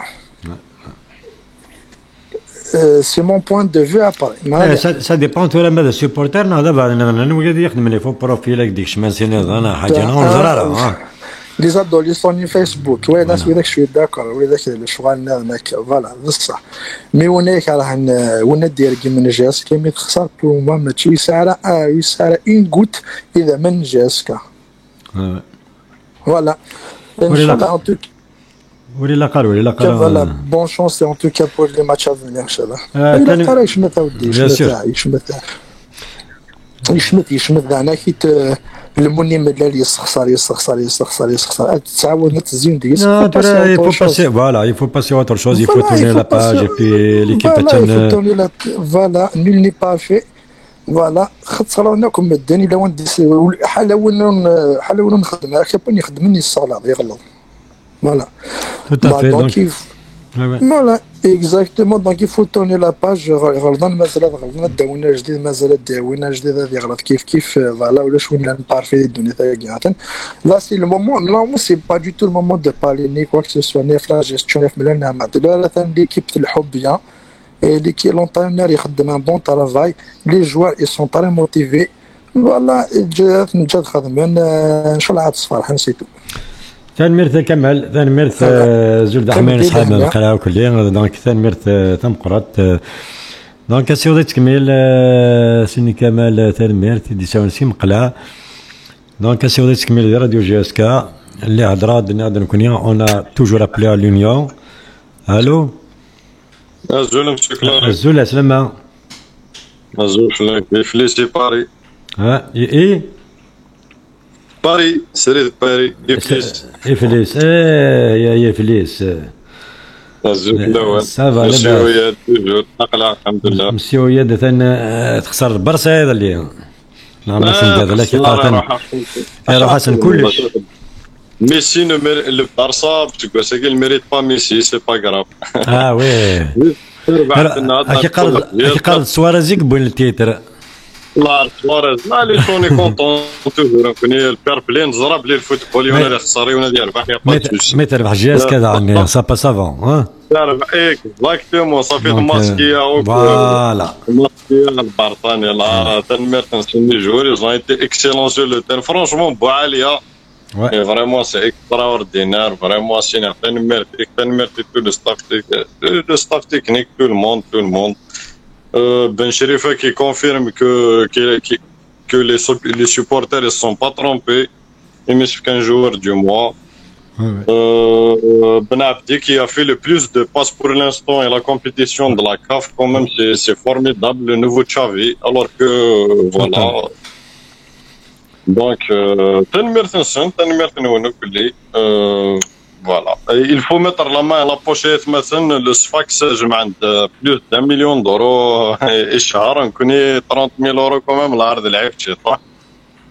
سي مون بوين دو فيو اباري سا ديبون تو ماذا سيبورتر دابا انا قاعد يخدم لي فو بروفيل ديك شمان سيني انا حاجه انا زراره لي زادوليسون فيسبوك وي ناس وذاك شويه داكور ولا داك الشغل هناك فوالا بصح مي وناك راه وندي يرقي من جاسكا مي تخسر بور موا ماشي يسارع ان غوت اذا من جاسكا فوالا ان شاء الله ولا قال فوالا بون شونس ان تو كا بور لي ماتش افونير ان شاء الله لا قرا يشمت اودي يشمت انا كيت الموني مدلال يستخسر تعاود تزين ديس il faut passer voilà il faut passer à autre chose il faut tourner la page et puis l'équipe تاعنا voilà nul n'est pas fait voilà خسرناكم الدنيا لو ندي حاول نخدم كيبون يخدمني الصلاه يغلط voilà tout à fait donc Voilà, exactement. Donc il faut tourner la page. غلطان مازال غلطنا داونا جديد مازال داونا جديد هذه غلط كيف فوالا ولا شو نبارفي الدنيا تاعي. Là c'est le moment. Là c'est pas du tout le moment de parler ni quoi que ce soit ni la gestion ni ملنا ما لا ثاني l'équipe الحب bien et l'équipe l'entraîneur يخدم un bon travail. Les joueurs ils sont très motivés. Voilà, نجد خدمين ان شاء الله عاد الصفار نسيتو. ثاني مرث كمل ثاني مرث زول حمين صحاب القراءة كليا دونك ثاني مرث تم قرات دونك سيودي تكمل سيني كمال ثاني مرث دي ساون سي مقلع دونك سيودي تكمل راديو جي اس كا اللي هضرات نقدر نكون اون توجور ابلي على لونيون. الو زول مسيو كلاري زول سلامة زول فليسي باري ايه باري سريت باري إفليس إفليس يا إفليس الزوج الأول سافا مسيويات توجور أقلع الحمد لله مسيويات ثان تخسر البرصة هذا اللي نعم هذا لكن راح حسن كلش ميسي le Barça parce que il mérite pas Messi c'est pas grave وي كي قال سواريز بوين التيتر الله سواريز ما لي سوني كونطون توجور نكون البير بلي نزرب لي الفوتبول وانا اللي خسر وانا اللي يربح يا با مي تربح جاز كذا عني سا سافون ها تربح اكزاكتومون صافي ماسكيا فوالا ماسكيا البرطاني لا تنمر تنسني جوري زون ايتي اكسيلون سو لو تير فرانشمون بوعاليه فريمون سي اكستراوردينير فريمون سي تنمر تو لو ستاف تكنيك تو الموند Ben Cherifa qui confirme que les supporters ne sont pas trompés. Il me suffit qu'un joueur du mois. Ben Abdi qui a fait le plus de passes pour l'instant et la compétition de la CAF, quand même, c'est formidable, le nouveau Xavi. Alors que, voilà. Donc, voilà. Et il faut mettre la main à la pochette مثلا le Sfax جمع plus d'1 million d'euros الشهر نكوني 30,000 euros quand même العرض لعبت شي صح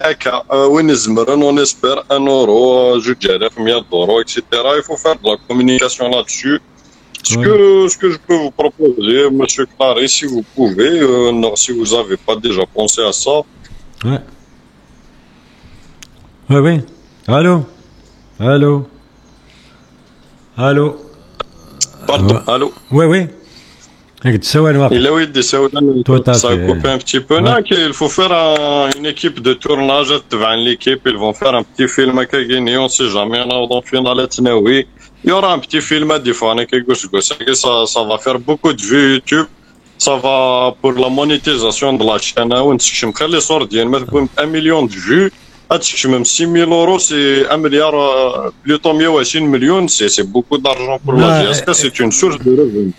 هكا وين نزمرن on espère 1 euro 2,100 euros etc. Il faut faire de la communication là-dessus. Ce que je peux vous proposer, monsieur Clary, si vous pouvez, si vous n'avez pas déjà pensé à ça. Oui. Allô. Allô. Pardon, allô. Oui. Il a oui, ça a coupé un petit peu. Il faut faire une équipe de tournage devant l'équipe. Ils vont faire un petit film à Kagini. On ne sait jamais. Dans le final, il y aura un petit film à défendre. Ça va faire beaucoup de vues YouTube. Ça va pour la monétisation de la chaîne. On 1 million de vues. Même 6,000 euros, c'est 1 milliard, plutôt mieux, 6 millions, c'est beaucoup d'argent pour la GSK, c'est une source de revenus.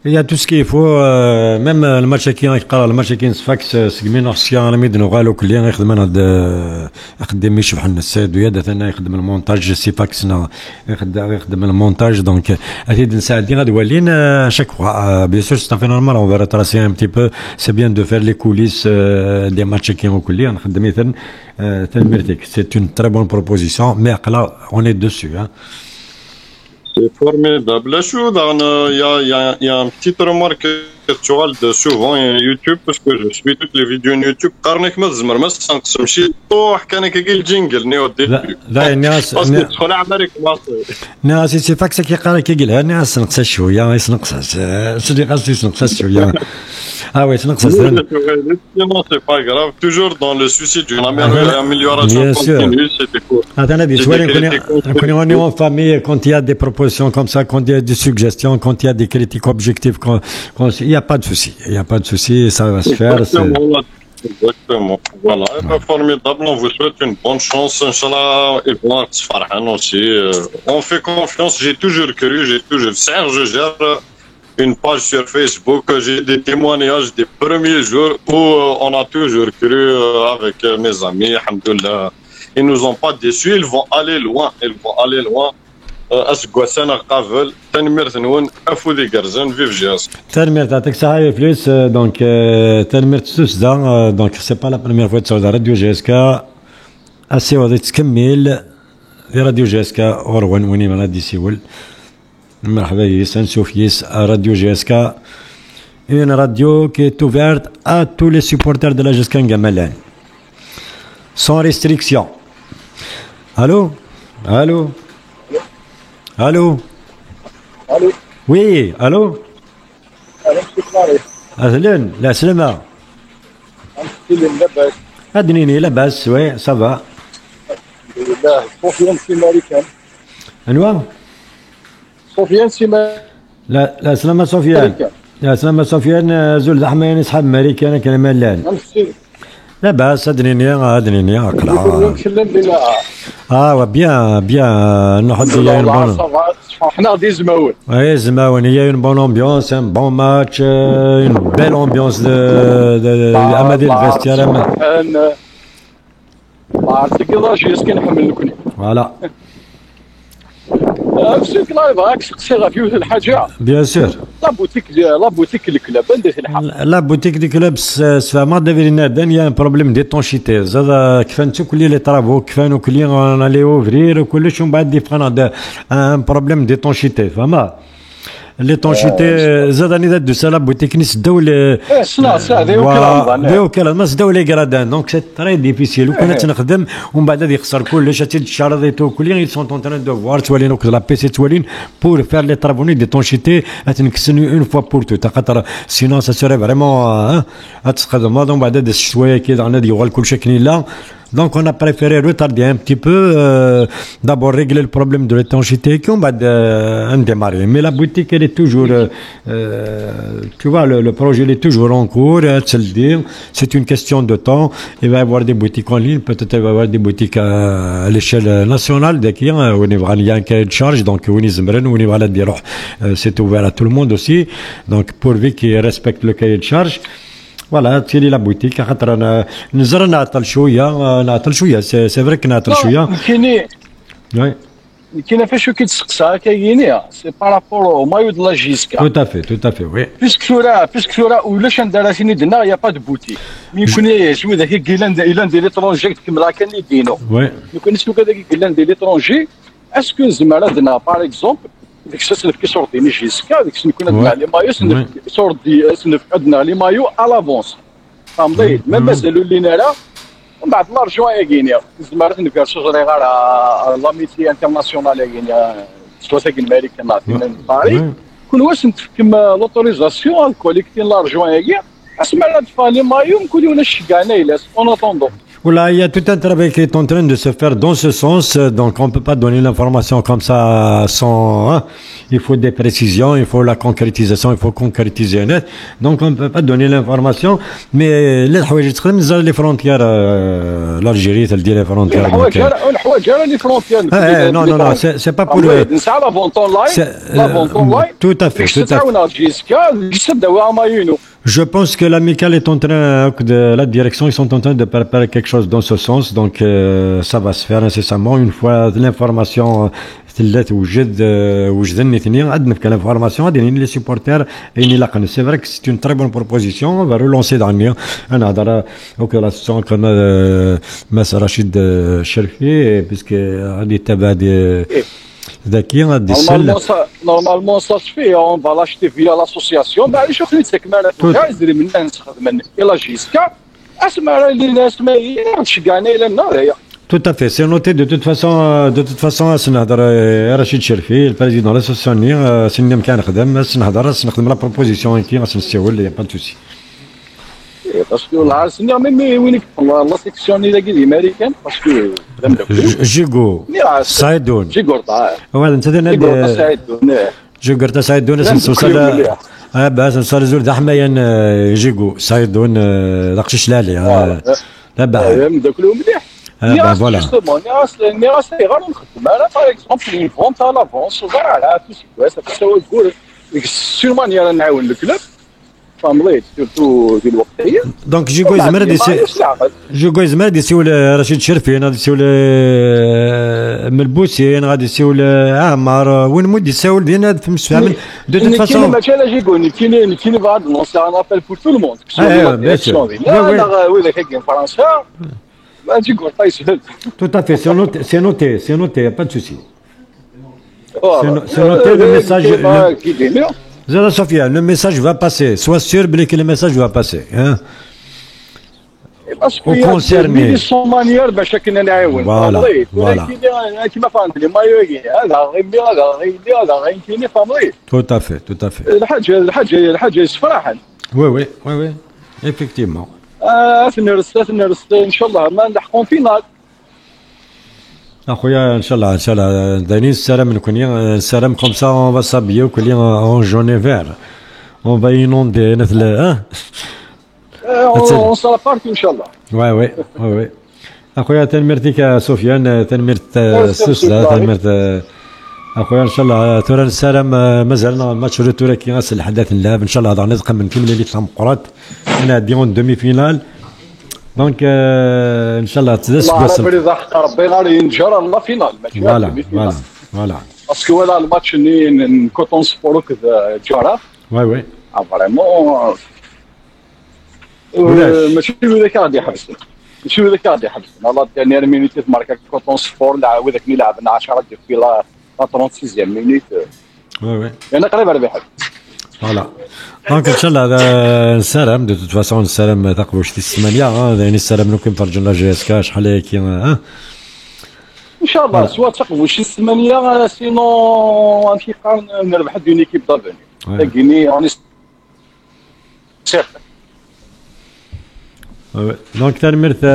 Il y a tout ce qu'il faut, même le match qui est Sfax, سقمين أرسيان أنا ميدن وغالو كليا يخدم أنا يخدم يشبح السيد ويدا ثاني يخدم المونتاج سيفاكسنا يخدم المونتاج دونك أكيد نساعدين غادي ولين chaque fois bien sûr c'est un fait normal on va retracer un petit peu c'est bien de faire les coulisses des matchs qui ont كليا نخدم مثلا ثاني c'est une très bonne proposition mais là on est dessus hein. C'est formidable. Il y a une petite remarque virtuelle de souvent YouTube parce que je suis toutes les vidéos YouTube. قارنك ما تزمر ما تمشي طوح كان كي الجينجل ني ودي لا الناس تدخل عمرك ناس سي فاكس كي قال كي قالها الناس نقص شويه يسنقص سيدي قصدي يسنقص شويه oui يسنقص non c'est pas grave toujours dans le souci d'une amélioration continue c'était cool attendez bien on est en famille quand il y a des propositions comme ça quand il y a des suggestions quand il y a des critiques objectives il n'y a pas de souci, ça va se faire. Exactement. Voilà, formidable. On vous souhaite une bonne chance. Inch'Allah, et bon, Farhan aussi. On fait confiance. J'ai toujours cru, Serge, je gère une page sur Facebook. J'ai des témoignages des premiers jours où on a toujours cru avec mes amis. Alhamdoulilah. Ils nous ont pas déçus. Ils vont aller loin. أسقوسنا قافل تنمير ثنون أفودي قرزن فيف جاز تنمير تعطيك صحة فلوس دونك تنمير تسوسدا دونك سي با لا بروميير فوا تسوز راديو جي اس كا اسي وغادي تكمل في راديو جي اس كا غروان ويني ما غادي يسيول مرحبا يس نشوف يس راديو جي اس كا une radio qui est ouverte à tous les supporters de la GSK N'Djamena sans restriction. Allô? Allô? Allô? Allô? Oui, allô? أهلا لا سلامة. أدنيني لاباس وي صافا. الحمد لله. سفيان سي ماريكان. أنواع؟ سفيان سي لا سلامة سفيان. يا سلامة سفيان زول زحمة يصحاب ماريكان كان مالان. لاباس أدنيني أقلع. بيان نحط يا بون. حنا غادي زماون. Oui, Zemaouen, il y a une bonne ambiance, un bon match, une belle ambiance de Amadi le vestiaire. Voilà. Bien sûr. La boutique du club, c'est ما il y a un problème d'étanchéité. زاد كفانتو كل لي طرافو كفانو كل on allait ouvrir وكلش من بعد يبقى un problème d'étanchéité فما l'étanchéité زاد راني دو سا لا بوتيك نسداو وكاله ما سداو لي غرادان دونك سي تري ديفيسيل وكنا تنخدم ومن بعد غادي يخسر كلش تشارضيتو كل ils sont en train de voir توالين لا بيسي توالين pour faire les travaux d'étanchéité تنكسنوا une fois pour tout خاطر sinon ça serait vraiment تخدم دونك بعد شويه كي غادي يغال كلشي كاين لا. Donc on a préféré retarder un petit peu, d'abord régler le problème de l'étanchéité qu'on va démarrer. Mais la boutique elle est toujours, tu vois, le projet il est toujours en cours, c'est le dire. C'est une question de temps. Il va y avoir des boutiques en ligne, peut-être il va y avoir des boutiques à l'échelle nationale. Dès qu'il y a un cahier de charge, donc c'est ouvert à tout le monde aussi. Donc pourvu qu'ils respectent le cahier de charge. Voilà, تيري لا بوتيك خاطر انا نزر نعطل شويه سي فري نعطل شويه وي كاينه فاش كيتسقسا كاينه سي بارابور او مايو دو لا جيسكا تو تافي وي بيسك راه ولاش نداراسيني دنا يا با دو بوتيك يكون شويه داك كيلان ديال ليترونجي كما كان يدينو يكون شنو كذاك كيلان ديال ليترونجي اسكو زعما دنا باغ اكزومبل ديك الساعه كيصور ديني جيسكا ديك الساعه كنا دنا لي مايو صور سنف عندنا لي مايو على لافونس فهمتي ما مازالوا لينا لا ومن بعد لارجون كاينين زعما نكرسو غير لاميتي انترناسيونال كاينه سواسا كاين امريكان نعطينا باري كون واش نتفكم لوتوريزاسيون كوليكتين لارجون كاع اسمع لا دفع لي مايو نكون ولا شكانا الا اون اتوندو. Voilà, il y a tout un travail qui est en train de se faire dans ce sens, donc on ne peut pas donner l'information comme ça sans... il faut des précisions, il faut la concrétisation, il faut concrétiser net, donc on ne peut pas donner l'information, mais les frontières, l'Algérie, elle dit les frontières. Non, c'est pas pour... Tout à fait. Je pense que l'amicale est en train, la direction, ils sont en train de préparer quelque chose dans ce sens, donc ça va se faire incessamment une fois l'information وجدني اثنين عندنا في l'information عندنا les supporters et نلاقن. C'est vrai que c'est une très bonne proposition, on va relancer dernier. أنا هذا l'association كنا مس رشيد الشرفي puisque غادي تبع ذكي غادي يسال نورمالمون سا سفي اون فا لاشتي فيا لاسوسياسيون معليش خليت تكمل تجازري من الناس خدمن الى جيسكا اسمع راه اللي الناس ما تشكانا الى النار هي. Tout à fait, c'est noté de toute façon سنهضر رشيد شرفي البريزيدون لاسوسياسيون سنم كان خدم نخدم لا بروبوزيسيون كي غنستوعب يا با توسي. باسكو لا سنيا ميمي وينك لا سيكسيون اللي كاين امريكان باسكو جيغو سايدون جيغورتا وهذا انت دينا سايدون جيغورتا سايدون نوصل باس نوصل زول حمايان جيغو سايدون داكشي شلالي لا باس داكلو مليح فوالا نيراس غير نخدم انا باغ اكزومبل فونت على لافونس وكاع على توسي كويس تسوي تقول ديك السير مانيير نعاون الكلوب فامليت سورتو في الوقتيه دونك جيغو زمر دي سيول رشيد شرفي غادي سيول ملبوسين غادي سيول عمار وين مود يساول دينا في مسفهم دو توت فاسون كاين جيغو كاين بعض نونس ان ابل بور تو الموند لا ولا كاين فرنسا ما جيغو طايس tout à fait c'est noté y a pas de souci. C'est noté le message. Zara Sofia, le message va passer. Sois sûr que le message va passer. Hein? باسكو يا سون مانيير باش كنا نعاون فوالا كيما فهمتني مايوغي هذا غيمي هذا غيدي هذا غيمكنني فهمتي تو تافي الحاجه يسفرحن وي ايفيكتيفمون نرست ان شاء الله ما نلحقون فينال اخويا ان شاء الله دايرين السلام نكون السلام كوم سا اون فا سابيو كل اون جوني فير اون فا ينوندي مثل on sera parti ان شاء الله. وي اخويا تنمرتك سفيان تنمرت سوسه تنمرت اخويا ان شاء الله ترى السلام مازالنا الماتش روتور كي غاس الحدث نلعب ان شاء الله غادي نتقن من كامل اللي تمقرات انا ديون دومي فينال دونك ان شاء الله تدس بس ربي ربي غادي ينجر الله فينال فوالا باسكو هذا الماتش اللي كوتون سبور كذا جاره وي فريمون ماشي هذاك غادي يحبسنا الله الثاني مينيت ماركا كوتون سبور وذاك اللي لعبنا 10 في لا 36 مينيت وي انا قريب على بحال فوالا دونك ان شاء الله السلام دو توت فاسون السلام تقبل شتي الثمانيه يعني السلام لكم فرجنا لا جي اس كا شحال هيك ان شاء الله سواء تقبل شي الثمانيه سينو غنمشي نربح دون ايكيب دافوني تاكيني راني سيرت دونك تنمرت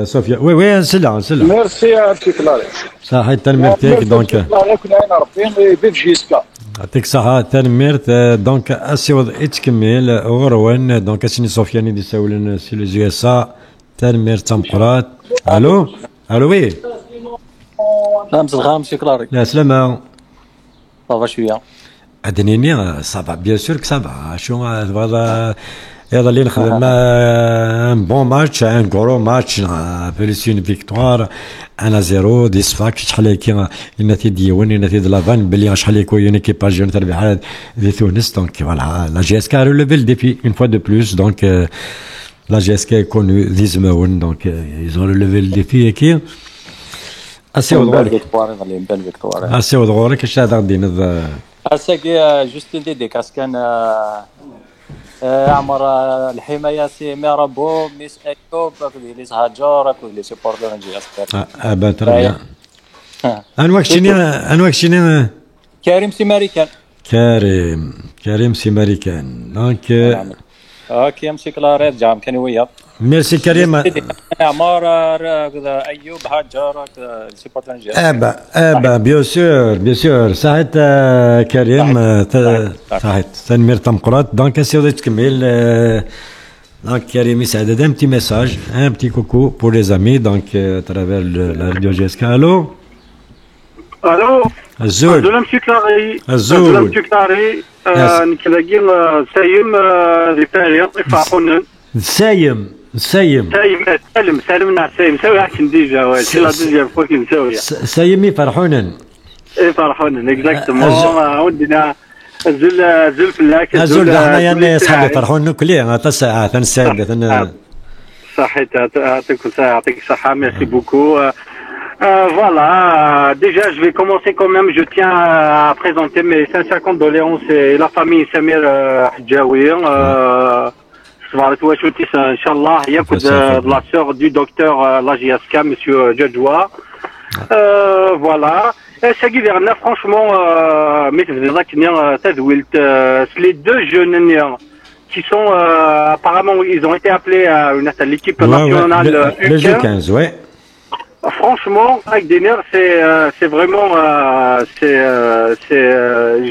صوفيا وي نسلع ميرسي عرفتي كلاري صحيح تنمرتك دونك كنا ربي بيف جيسكا يعطيك الصحة تنمرت دونك اسيوض اتكمل غروان دونك اسني صوفياني دي ساولن سي لو جي اس ا تنمرت تمقرات الو وي مساء الخير مسي كلاري لا سلامة صافا شوية ادنيني صافا بيان سور كو صافا شو هذا هذا اللي نخدم ان بون ماتش ان غرو ماتش بليس اون فيكتوار 1-0 دي صفاك شحال هكا النتيجه ديون النتيجه لافان بلي شحال هكا اون ايكيب جون تربح دي تونس دونك فوالا لا جي اس كا ريليفي الديفي اون فوا دو بلوس دونك لا جي اس كا كونو دي زماون دونك ايزون ريليفي الديفي هكا اسيو دغورك اش هذا غادي نض اساكي جوست ديديكاس كان عمر الحمايه سي ميرابو ميس ايوب ليس هاجر لي سيبورتور جي اسكار بان ترى انواك شنو كريم سيماريكان كريم سيماريكان دونك اوكي امسي كلاريت جام كان ويا ميرسي كريم عمر ايوب هاجر سيبورتور جي ابا بيان سور صحيت كريم صحيت تنمير تمقرات دونك اسيو تكمل دونك كريم يسعد un petit message un petit coucou pour les amis donc à travers la radio GSK الو الزول مسي كلاري مسي كلاري نكلاقي سايم ريباري يفرحون سايم سالم ناع سايم ساوي احسن ديجا سي لا دوزيام فوا كي نساويها سايم يفرحونن اكزاكتومون ودنا الزول فلاك الزول حنايا صحابي يفرحون كلي تا ساعه تنساعد صحيت يعطيك الصحه ميرسي بوكو. Voilà, déjà je vais commencer quand même, je tiens à présenter mes sincères condoléances et la famille Samir Hadjaoui. Inch'Allah, il y a de la sœur du docteur la JSK, monsieur Djadjoua. Voilà. Ça qui vient franchement, les deux jeunes qui sont apparemment, ils ont été appelés à l'équipe nationale U15, ouais. Franchement, avec des nerfs, c'est vraiment,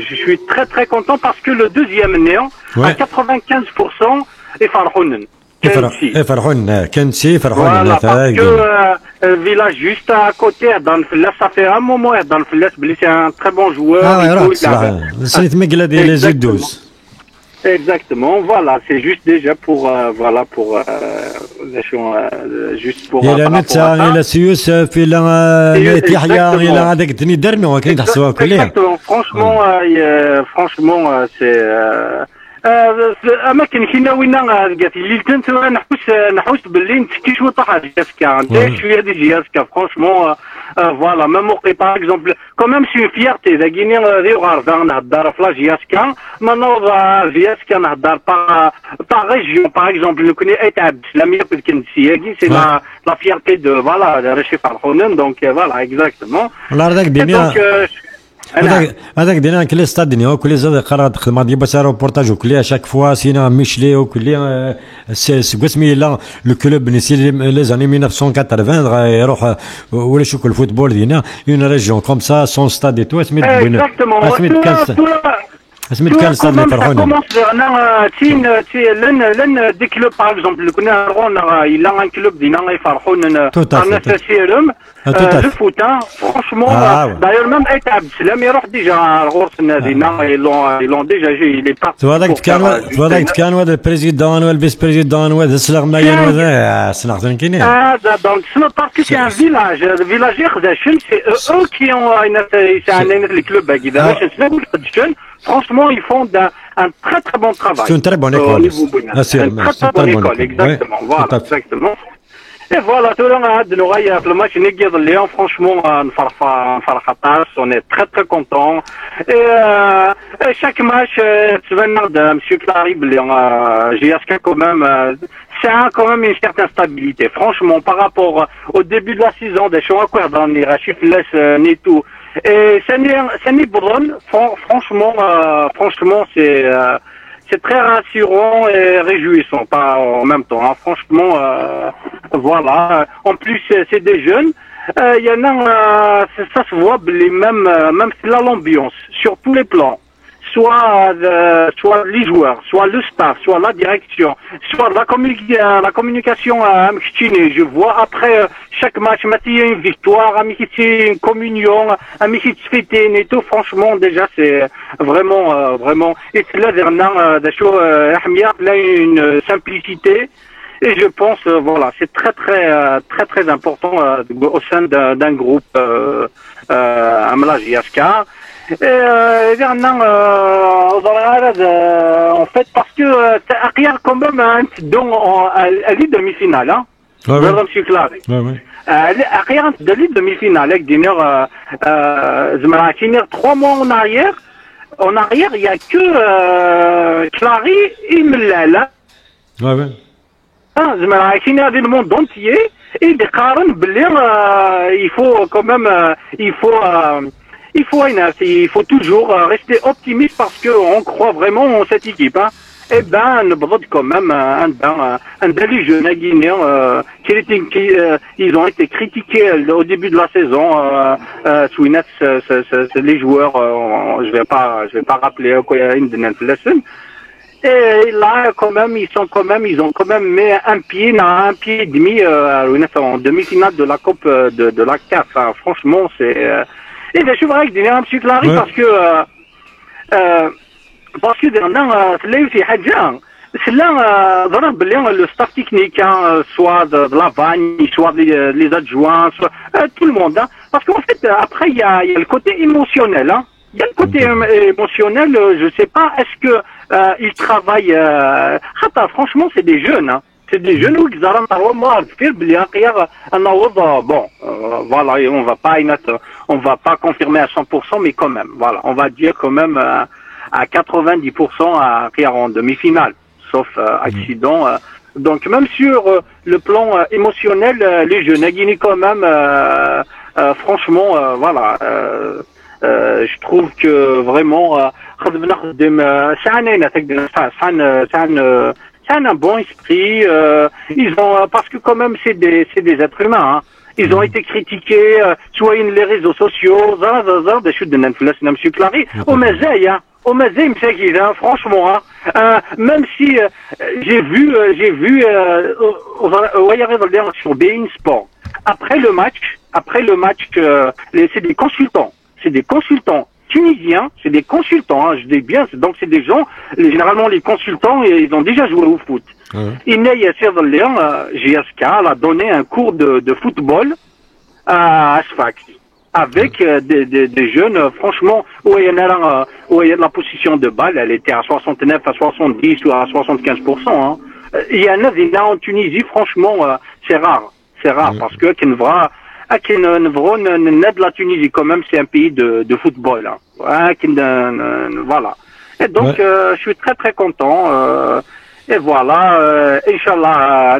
je suis très très content parce que le deuxième néant, à 95%, est Farhounen. Kensi, Farhounen. Voilà, parce que le village juste à côté, dans le Flas, ça fait un moment, dans le Flas, c'est un très bon joueur. C'est Miguel les U12. Exactement, voilà, c'est juste déjà pour juste pour إلى نتا إلى سيوس في يحيى إلى هذاك الدنيا درنا وكاين تحسبوها كلها. Franchement, c'est أماكن كنا وين قالت لي كنت نحوس باللي نتكي شويه طاح جاسكا شويه دي جاسكا فرانشمون voilà, même par exemple, quand même c'est une fierté, la Guinée, la Giasca, maintenant, Giasca, par région, par exemple, nous connaissons Etab, la meilleure c'est la fierté de, voilà, de Rachid Farhounen, donc voilà, exactement. هذاك دينا كل ستاد دنيا وكل زاد قرارات خدمه ديال بس روبورتاج وكل شاك فوا سينا ميشلي وكل قسمي لا لو كلوب نسي لي زاني 1980 غا يروح ولا شوك الفوتبول دينا اون ريجيون كوم سا سون ستاد اي تو سميت سميت كان ستاد اللي فرحونا لن دي كلوب باغ اكزومبل كنا نرونا الى ان كلوب دينا يفرحونا انا تسيرم le foot, hein, franchement, d'ailleurs même Aït Abdeslam, il roh déjà غورسنا دينا ils l'ont déjà joué, il est parti. تواضعك كان هذا البريزيدون والفيس بريزيدون وهذا السلاغ مايان وهذا سلاغ كاينين. Donc parce que c'est un village, le village Khdachen, c'est eux qui ont les clubs كذا franchement ils font un très très bon travail. C'est une très bonne école. Une très bonne école, exactement, voilà, exactement. Et voilà, tout le monde le match Néguer de Léon, franchement, on est très très content. Et chaque match, tu vas de M. Clary, GSK quand même, ça a quand même une certaine stabilité. Franchement, par rapport au début de la saison, des choses à quoi dans les Rachif laisse ni tout. Et ça n'est franchement, c'est très rassurant et réjouissant, pas en même temps. Hein. Franchement, voilà. En plus, c'est des jeunes. Il y en a, ça se voit même là l'ambiance sur tous les plans. Soit les joueurs, soit le staff, soit la direction, soit la communication à Amkhtine. Je vois après chaque match, il y a une victoire, une communion, et tout. Franchement, déjà, c'est vraiment. Et c'est là, une simplicité. Et je pense, voilà, c'est très important au sein d'un groupe Amla GSK. En fait, parce que Akiyar quand même à l'île demi-finale, hein. Monsieur Clary. Akiyar de l'île demi-finale, avec Diner Zmarakinir 3 mois en arrière, il n'y a que Clary et Mellala. Zmarakinir dans le monde entier, et des Karen Blir, il faut quand même, il faut toujours rester optimiste parce qu'on croit vraiment en cette équipe. Hein. Eh ben, nous quand même un des jeunes guinéens ils ont été critiqués au début de la saison. Les joueurs, je vais pas rappeler quoi il y a une lesson. Et là, ils ont quand même mis un pied et demi en demi-finale de la Coupe de la CAF. Hein. Franchement, c'est et je suis vrai que je M. Clary parce que dernièrement, c'est là le staff technique, hein, soit de la vanne, soit les adjoints, soit tout le monde. Hein, parce qu'en fait, après, il y a le côté émotionnel. Hein. Il y a le côté émotionnel, je sais pas, est-ce que ils travaillent... franchement, c'est des jeunes. Hein. C'est des jeunes qui bon, voilà, on va pas confirmer à 100%, mais quand même, voilà, on va dire quand même à 90% à en demi-finale, sauf accident. Donc même sur le plan émotionnel, les jeunes Guinée quand même, franchement, voilà, je trouve que vraiment, c'est un bon esprit. Ils ont parce que quand même c'est des êtres humains. Hein. Ils ont été critiqués, soit les réseaux sociaux, des chutes de Netflix, M. Clary, au Mazaï, franchement, hein, même si j'ai vu sur Bein Sport après le match, c'est des consultants tunisiens, c'est des consultants, hein, je dis bien, donc c'est des gens, généralement les consultants, ils ont déjà joué au foot. Inna Yasser Léon, GSK, a donné un cours de football à Sfax, avec des jeunes, franchement, où il y a la position de balle, elle était à 69, à 70 ou à 75%. Hein. Il y en a en Tunisie, franchement, c'est rare, parce que Kenvra, La Tunisie, quand même, c'est un pays de football. Voilà. Et donc, je suis très très content. Et voilà, Inch'Allah,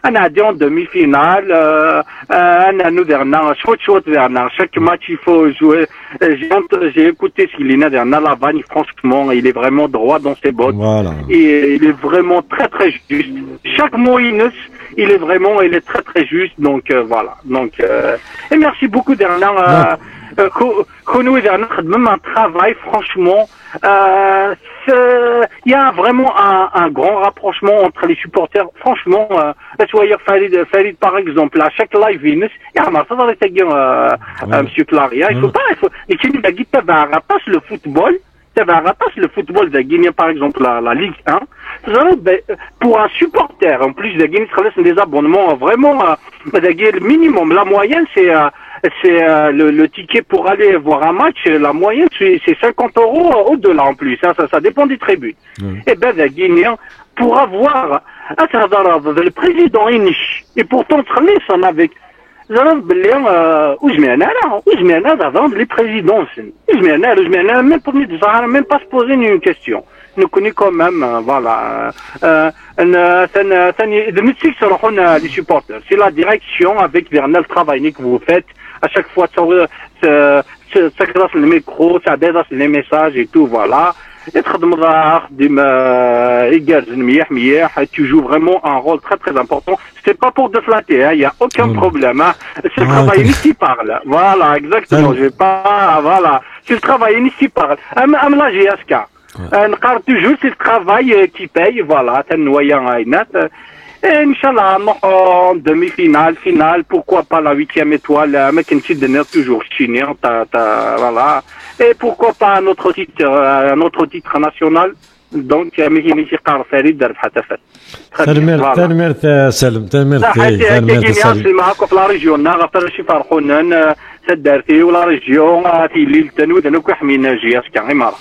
on a dit en demi-finale, nous dernière, chaque match il faut jouer. J'ai écouté ce qu'il y a dernière, la vanne, franchement, il est vraiment droit dans ses bottes. Voilà. Et il est vraiment très très juste. Chaque mot il est très très juste. Donc voilà. Donc et merci beaucoup dernière. Même un travail, franchement. Il y a vraiment un grand rapprochement entre les supporters. Franchement, Farid par exemple, à chaque live, il y a Monsieur Claria, il faut pas, le football. Le football de Guinée, par exemple, la Ligue 1. Pour un supporter, en plus de Guinée, c'est des abonnements vraiment, le minimum. La moyenne, c'est le ticket pour aller voir un match, la moyenne, c'est 50 € au-delà en plus. Ça dépend des tribunes. Et ben, les Guinéens, pour avoir, le président Inish, et pourtant, on avec, les présidences, même pas se poser une question. Nous connaissons quand même, voilà, les supporters. C'est la direction avec le travail que vous faites. À chaque fois, ça grâce le micro, ça dépasse les messages et tout, voilà. Et tu joues vraiment un rôle très très important. C'est pas pour te flatter, il n'y a aucun problème. C'est le travail qui parle. Voilà, exactement. Je vais pas, voilà. C'est le travail qui parle. Am la GSK. Toujours, c'est le travail qui paye, voilà. T'es noyant à et Inch'Allah, en demi-finale, finale, pourquoi pas la 8e étoile, mais qui est toujours chinois, voilà. Et pourquoi pas un autre titre national. Donc, Farid تنمرت سلم تنمرت la région سدارتي ولا ريجيون في ليل تنود انا كحمينا جياس كاميرا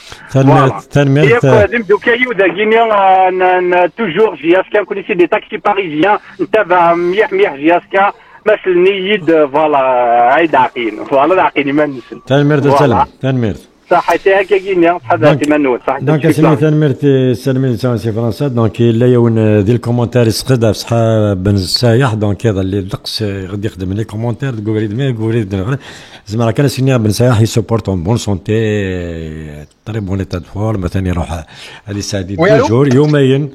تنمرت دوكايو داكينيا توجور جياس كان كونيسي دي تاكسي باريزيان نتابع ميح جياس كا مثل نيد فوالا عيد عقين فوالا العقين ما نسل تنمرت سلم تنمرت صحيتي هكا كينيا حضرتي منو صح دونك سيني تنمرت سلمي سي فرنسا دونك لا يون ديال الكومونتير يسقد صحاب بن السايح دونك هذا اللي دقس غادي يخدم لي كومونتير قولي زعما كان سيني بن السايح يسوبورت اون بون سونتي طري بون ايتا دو فورم ثاني يروح هذه سعدي توجور يوميا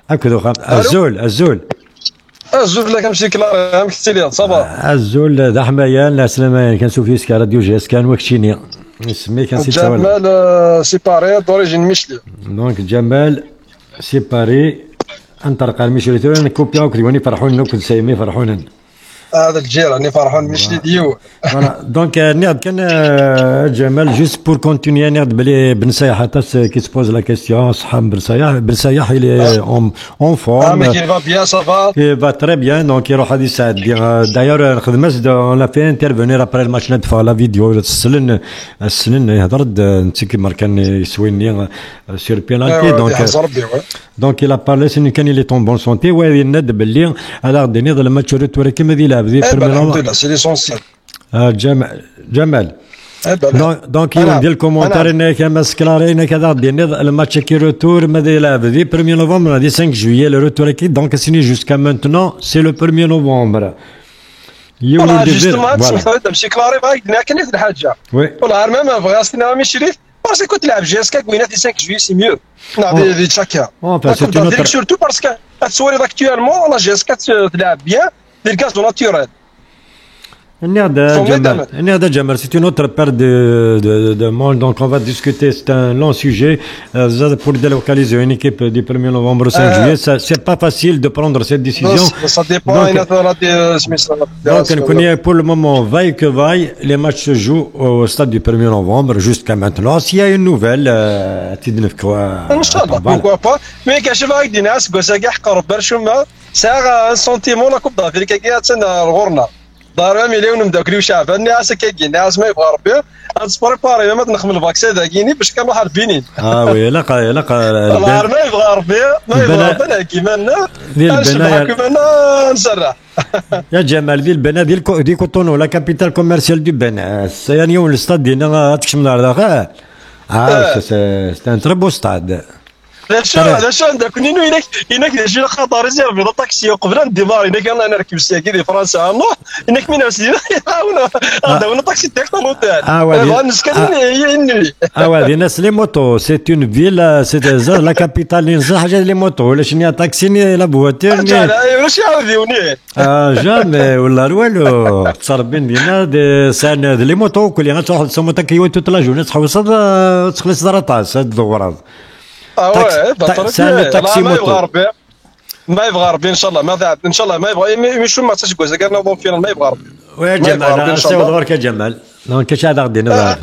هكذا الزول لا كنمشي كلا مكتي لي صباح الزول دا حمايه لا سلامه كنشوف يسكا راديو جاس كان وكشيني نسميه كان جمال سيباري دوريجين ميشلي دونك جمال سيباري انطلق الميشلي تورن كوبيا وكريوني فرحون نوك سايمي فرحون هذاك الجيراني فرحون ميشلي ديو فوالا دونك نيض كان جمال جوست بور كونتينيي نيض بلي بن سايح حتى كي سبوز لا كيستيون صحاب بن سايح il est en forme mais il va bien ça va il va très bien donc يروح هذه الساعه d'ailleurs خدمت on l'a fait intervenir après le match ندفع لا فيديو السنن يهضر انت كيما كان يسويني سير بينالتي دونك il a parlé سن كان il est en bonne santé وهذه الند باللي هذا غادي نيض الماتش ريتوري كيما ديال الحمد لله سي ليسونسيال جمال دونك يدير الكومونتير انك مسكلاري انك هذا غادي نيض الماتش كي روتور ماذا يلعب دي 1 نوفمبر غادي 5 جويي لو روتور كي دونك سيني جوسكا مانتنون سي لو 1 نوفمبر يولد جوستومون تمشي كلاري باغي قلنا كاين هاد الحاجه والله ما بغا سينا مي شريف باسكو كنت تلعب جي اس كا كوينه في 5 جويي سي ميو نعطي دي تشاكا سورتو باسكو تصوري اكطوالمون لا جي اس كا تلعب بيان دير كاز ناتوريل Nerda Jamal, c'est une autre paire de monde, donc on va discuter, c'est un long sujet. Pour délocaliser une équipe du 1er novembre au 5 juillet, c'est pas facile de prendre cette décision. Ça dépend. Donc, pour le moment, vaille que vaille, les matchs se jouent au stade du 1er novembre jusqu'à maintenant. S'il y a une nouvelle, Inch'Allah, pourquoi pas. Mais quand je vais avec des nas, Gossagah, Qarab, Berchouma, ça a un sentiment la Coupe d'Afrique qui est à Rorna. ضرب مليون مداكري وشعبان ناس كاين ناس ما يبغى ربي نسبريباري ما نخدم الفاكسين داكيني باش كنروح البنين وي لا الله ما يبغى ربي ما يبغى ربي كيما لنا نسرح يا جمال ديال البنا ديال كوتونو لا كابيتال كوميرسيال دو بنا يعني الاستاد ديالنا تكشم على داخل سي ان تري بو ستاد علاش عندك نينو هناك شي خطر زير في الطاكسي قبل الديمار هناك انا نركب الساكي ديال فرنسا نروح هناك من سيدي هذا طاكسي تاعك لوطيل نسكن هذه ناس لي موتو سي اون فيل سي لا كابيتال اللي نصح حاجه لي موتو ولا شنو تاكسي ني لا بواتير واش يعاودوني جامي ولا والو تصربين ديالنا سان لي موتو كل يوم تروح لسمو تاكيو توت لا جورني تحوس تخلص دراطاس هاد الدورات تاكسي ما يبغى ربي ما يبغى ربي ان شاء الله ما ان شاء الله ما يبغى مش ما تشكوز كاع نوضون فينا ما يبغى ربي ويا جمال سيو دورك يا جمال دونك كاش هذا غادي نبغى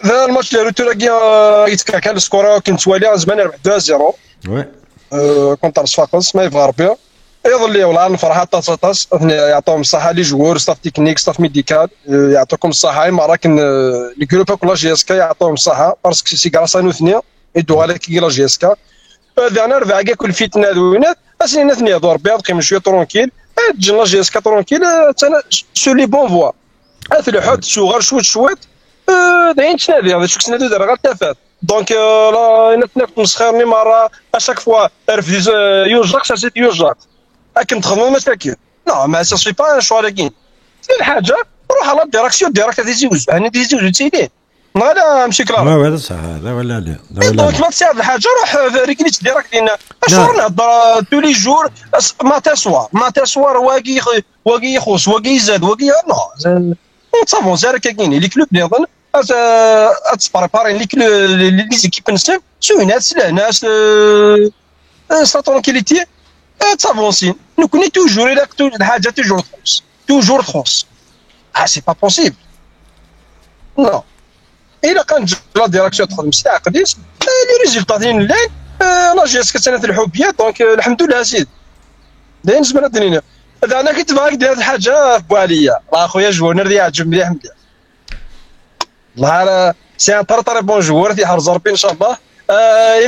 هذا الماتش اللي تلاقي يتكاكا السكور كنت والي زمان 2-0 وي كونتر صفاقس ما يبغى ربي يظل لي والله الفرحه طاس يعطيهم الصحه لي جوور ستاف تكنيك ستاف ميديكال يعطيكم الصحه مراكن لي جروب كل جي اس كا يعطيهم الصحه باسكو سي غراس انو ثنيا يدو على كي لا جي اس كا هذا انا ربع كاع كل فتنه دوينات اسنين ثنيا دور بيض قيم شويه ترونكيل تجي لا جي اس كا ترونكيل سو لي بون فوا اثلو حد شو غير شويت داين تنادي هذا شو كنادي دار غير تافات دونك لا نتنافس مسخرني مره اشاك فوا رفد يوجاك سا سيت يوجاك لكن تخدموا مساكين لا ما سي با شو لكن الحاجه روح على الديراكسيون ديراكت ديزيوز انا ديزيوز تيدين لا ماشي كلار هذا صح هذا ولا لا دونك ما تساعد الحاجه روح ريكليت ديراكت لنا شهور نهضر تو لي جور ما تسوار واقي يخص واقي يزاد واقي نو صافون زار كاين لي كلوب نظن تبريباري لي زيكيب نسم سوينات ناس سا ترونكيليتي تافونسين نكوني توجور الى الحاجه توجور تخص سي با بوسيبل نو إلا كان لا ديراكسيون تخدم ساعة قديس لي ريزولطا داين الليل لا جي اس كتسنى الحبيه دونك الحمد لله سيدي داين زمان الدنيا هذا انا كنت باغي دير الحاجه بواليا راه خويا جوار يعجب مليح والله سي ان طرطر بون جوار تيحرز ربي ان شاء الله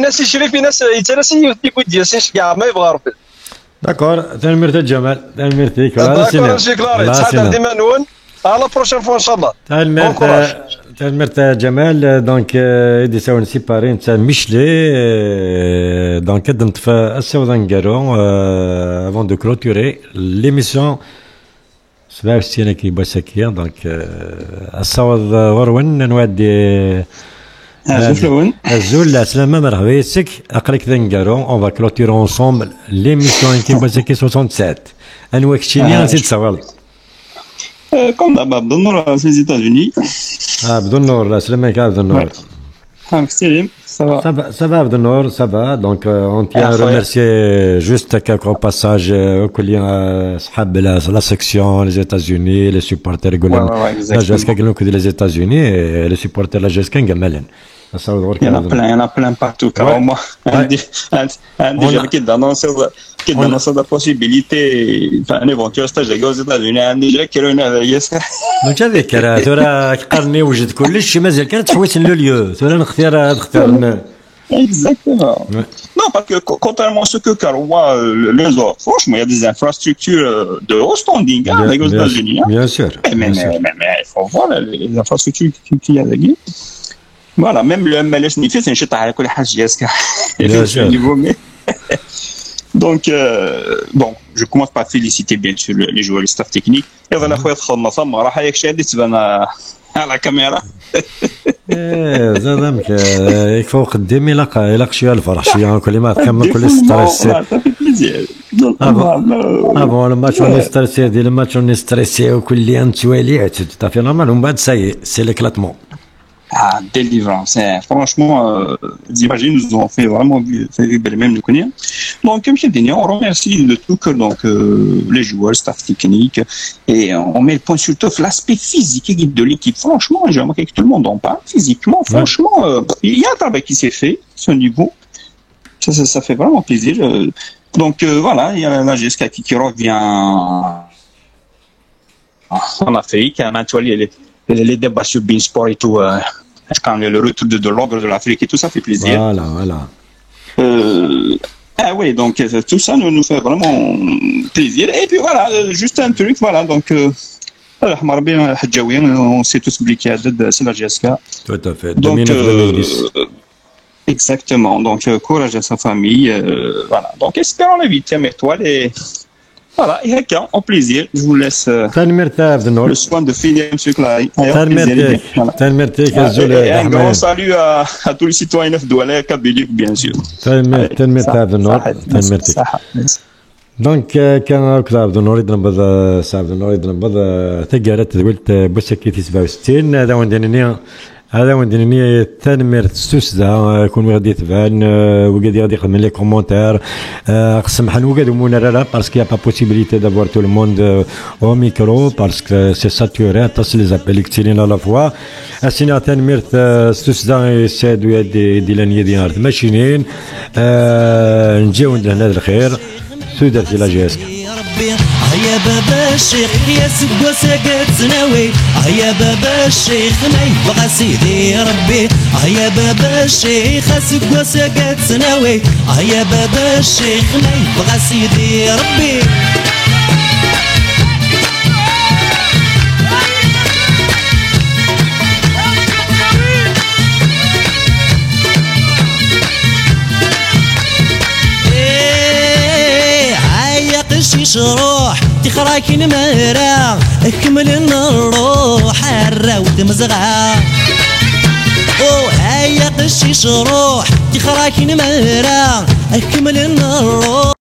ناس شريف ناس يتناسي يقول ديال سي كاع ما يبغى ربي داكور تنمرت الجمال تنمرتيك داكور شي كلاري تحدى ديما نون على بروشين فوا ان شاء الله تنمرت جمال دونك يدي ساون سيباري نتا ميشلي دونك نطفى السودان كارو افون دو كلوتوري ليميسيون 67 كي باسكيا دونك الصوت ورون نودي Azul, la semaine merveilleuse, après que on va clôturer ensemble l'émission Intim Basaki 67. Anouek Chilien, c'est ça, voilà. Comme d'habitude, Abdel c'est les États-Unis. Abdel Nour, la semaine Abdel Nour. Ça va. Ça va, Abdel Nour, ça va. Donc, on tient à remercier juste quelques passages au collier la section, les États-Unis, les supporters la GSK, les États-Unis et les supporters de la GSK, il y en a plein partout. Carrément. Déjà, qui donne la possibilité, un éventuel stage aux États-Unis, déjà qui est donc avec tu قرني وجد كلش مازال كانت تحوس لليو ثورا نختار Exactement. Non, parce que contrairement à ce que Karoua les autres, franchement, il y a des infrastructures de haut standing avec aux États-Unis. Bien sûr. Mais il faut voir les infrastructures qu'il y a là. Voilà, même le MLS Nifi, c'est un chute à la JSK. Donc, bon, je commence par féliciter bien sûr les joueurs et le staff technique. Et on a fait à la caméra. زادمك يكفى قدامي لاق شويه الفرح شويه كلمات كمل كل ستريس افون الماتش اون ستريسي ديال الماتش اون ستريسي وكل انت تواليت صافي نورمال ومن بعد سي ليكلاتمون délivrance. Franchement, j'imagine, nous ont fait vraiment vibrer même le connaître. Donc, comme je dis, on remercie de tout cœur donc les joueurs, staff technique, et on met le point surtout sur l'aspect physique de l'équipe. Franchement, j'ai remarqué que tout le monde en parle physiquement. Franchement, il y a un travail qui s'est fait à ce niveau. Ça fait vraiment plaisir. Donc voilà, il y a la GSK qui revient en Afrique. Maintenant, les débats sur Beansport et tout, quand le retour de l'ogre de l'Afrique et tout, ça fait plaisir. Voilà. Oui, donc tout ça nous fait vraiment plaisir. Et puis voilà, juste un truc, voilà, donc on s'est tous bliqués c'est la GSK. Tout à fait. Donc, exactement, donc courage à sa famille, voilà. Donc espérons la 8e étoile et voilà, et en plaisir, je vous laisse le soin de finir M. Clay. Et un grand salut à tous les citoyens de Douala, Kabylie, bien sûr. دونك كان كلاب دو نوريد نبض صعب نوريد نبض تقالت قلت بوسكيتي 67 هذا ونديني تنمر تستوسدا يكون غادي تبان وقادي غادي يخدم لي كومونتير سمحوا وقادو مونا لا باسكو يا با بوسيبيليتي دافوار تو الموند او ميكرو باسكو سي ساتوري تصل لي زابيل كثيرين لا فوا اسينا تنمر تستوسدا يساد ويدي ديلانيه ديال ماشينين نجيو لهنا الخير سودرتي لا جيسك يا بابا الشيخ يا سقوا ساقات زناوي يا بابا الشيخ ما يبغى سيدي ربي يا بابا الشيخ سقوا ساقات زناوي يا بابا الشيخ ما يبغى سيدي ربي قشيش روح تخراك نمرة اكمل الروح الراود مزغة هيا قشيش روح تخراك نمرة اكمل الروح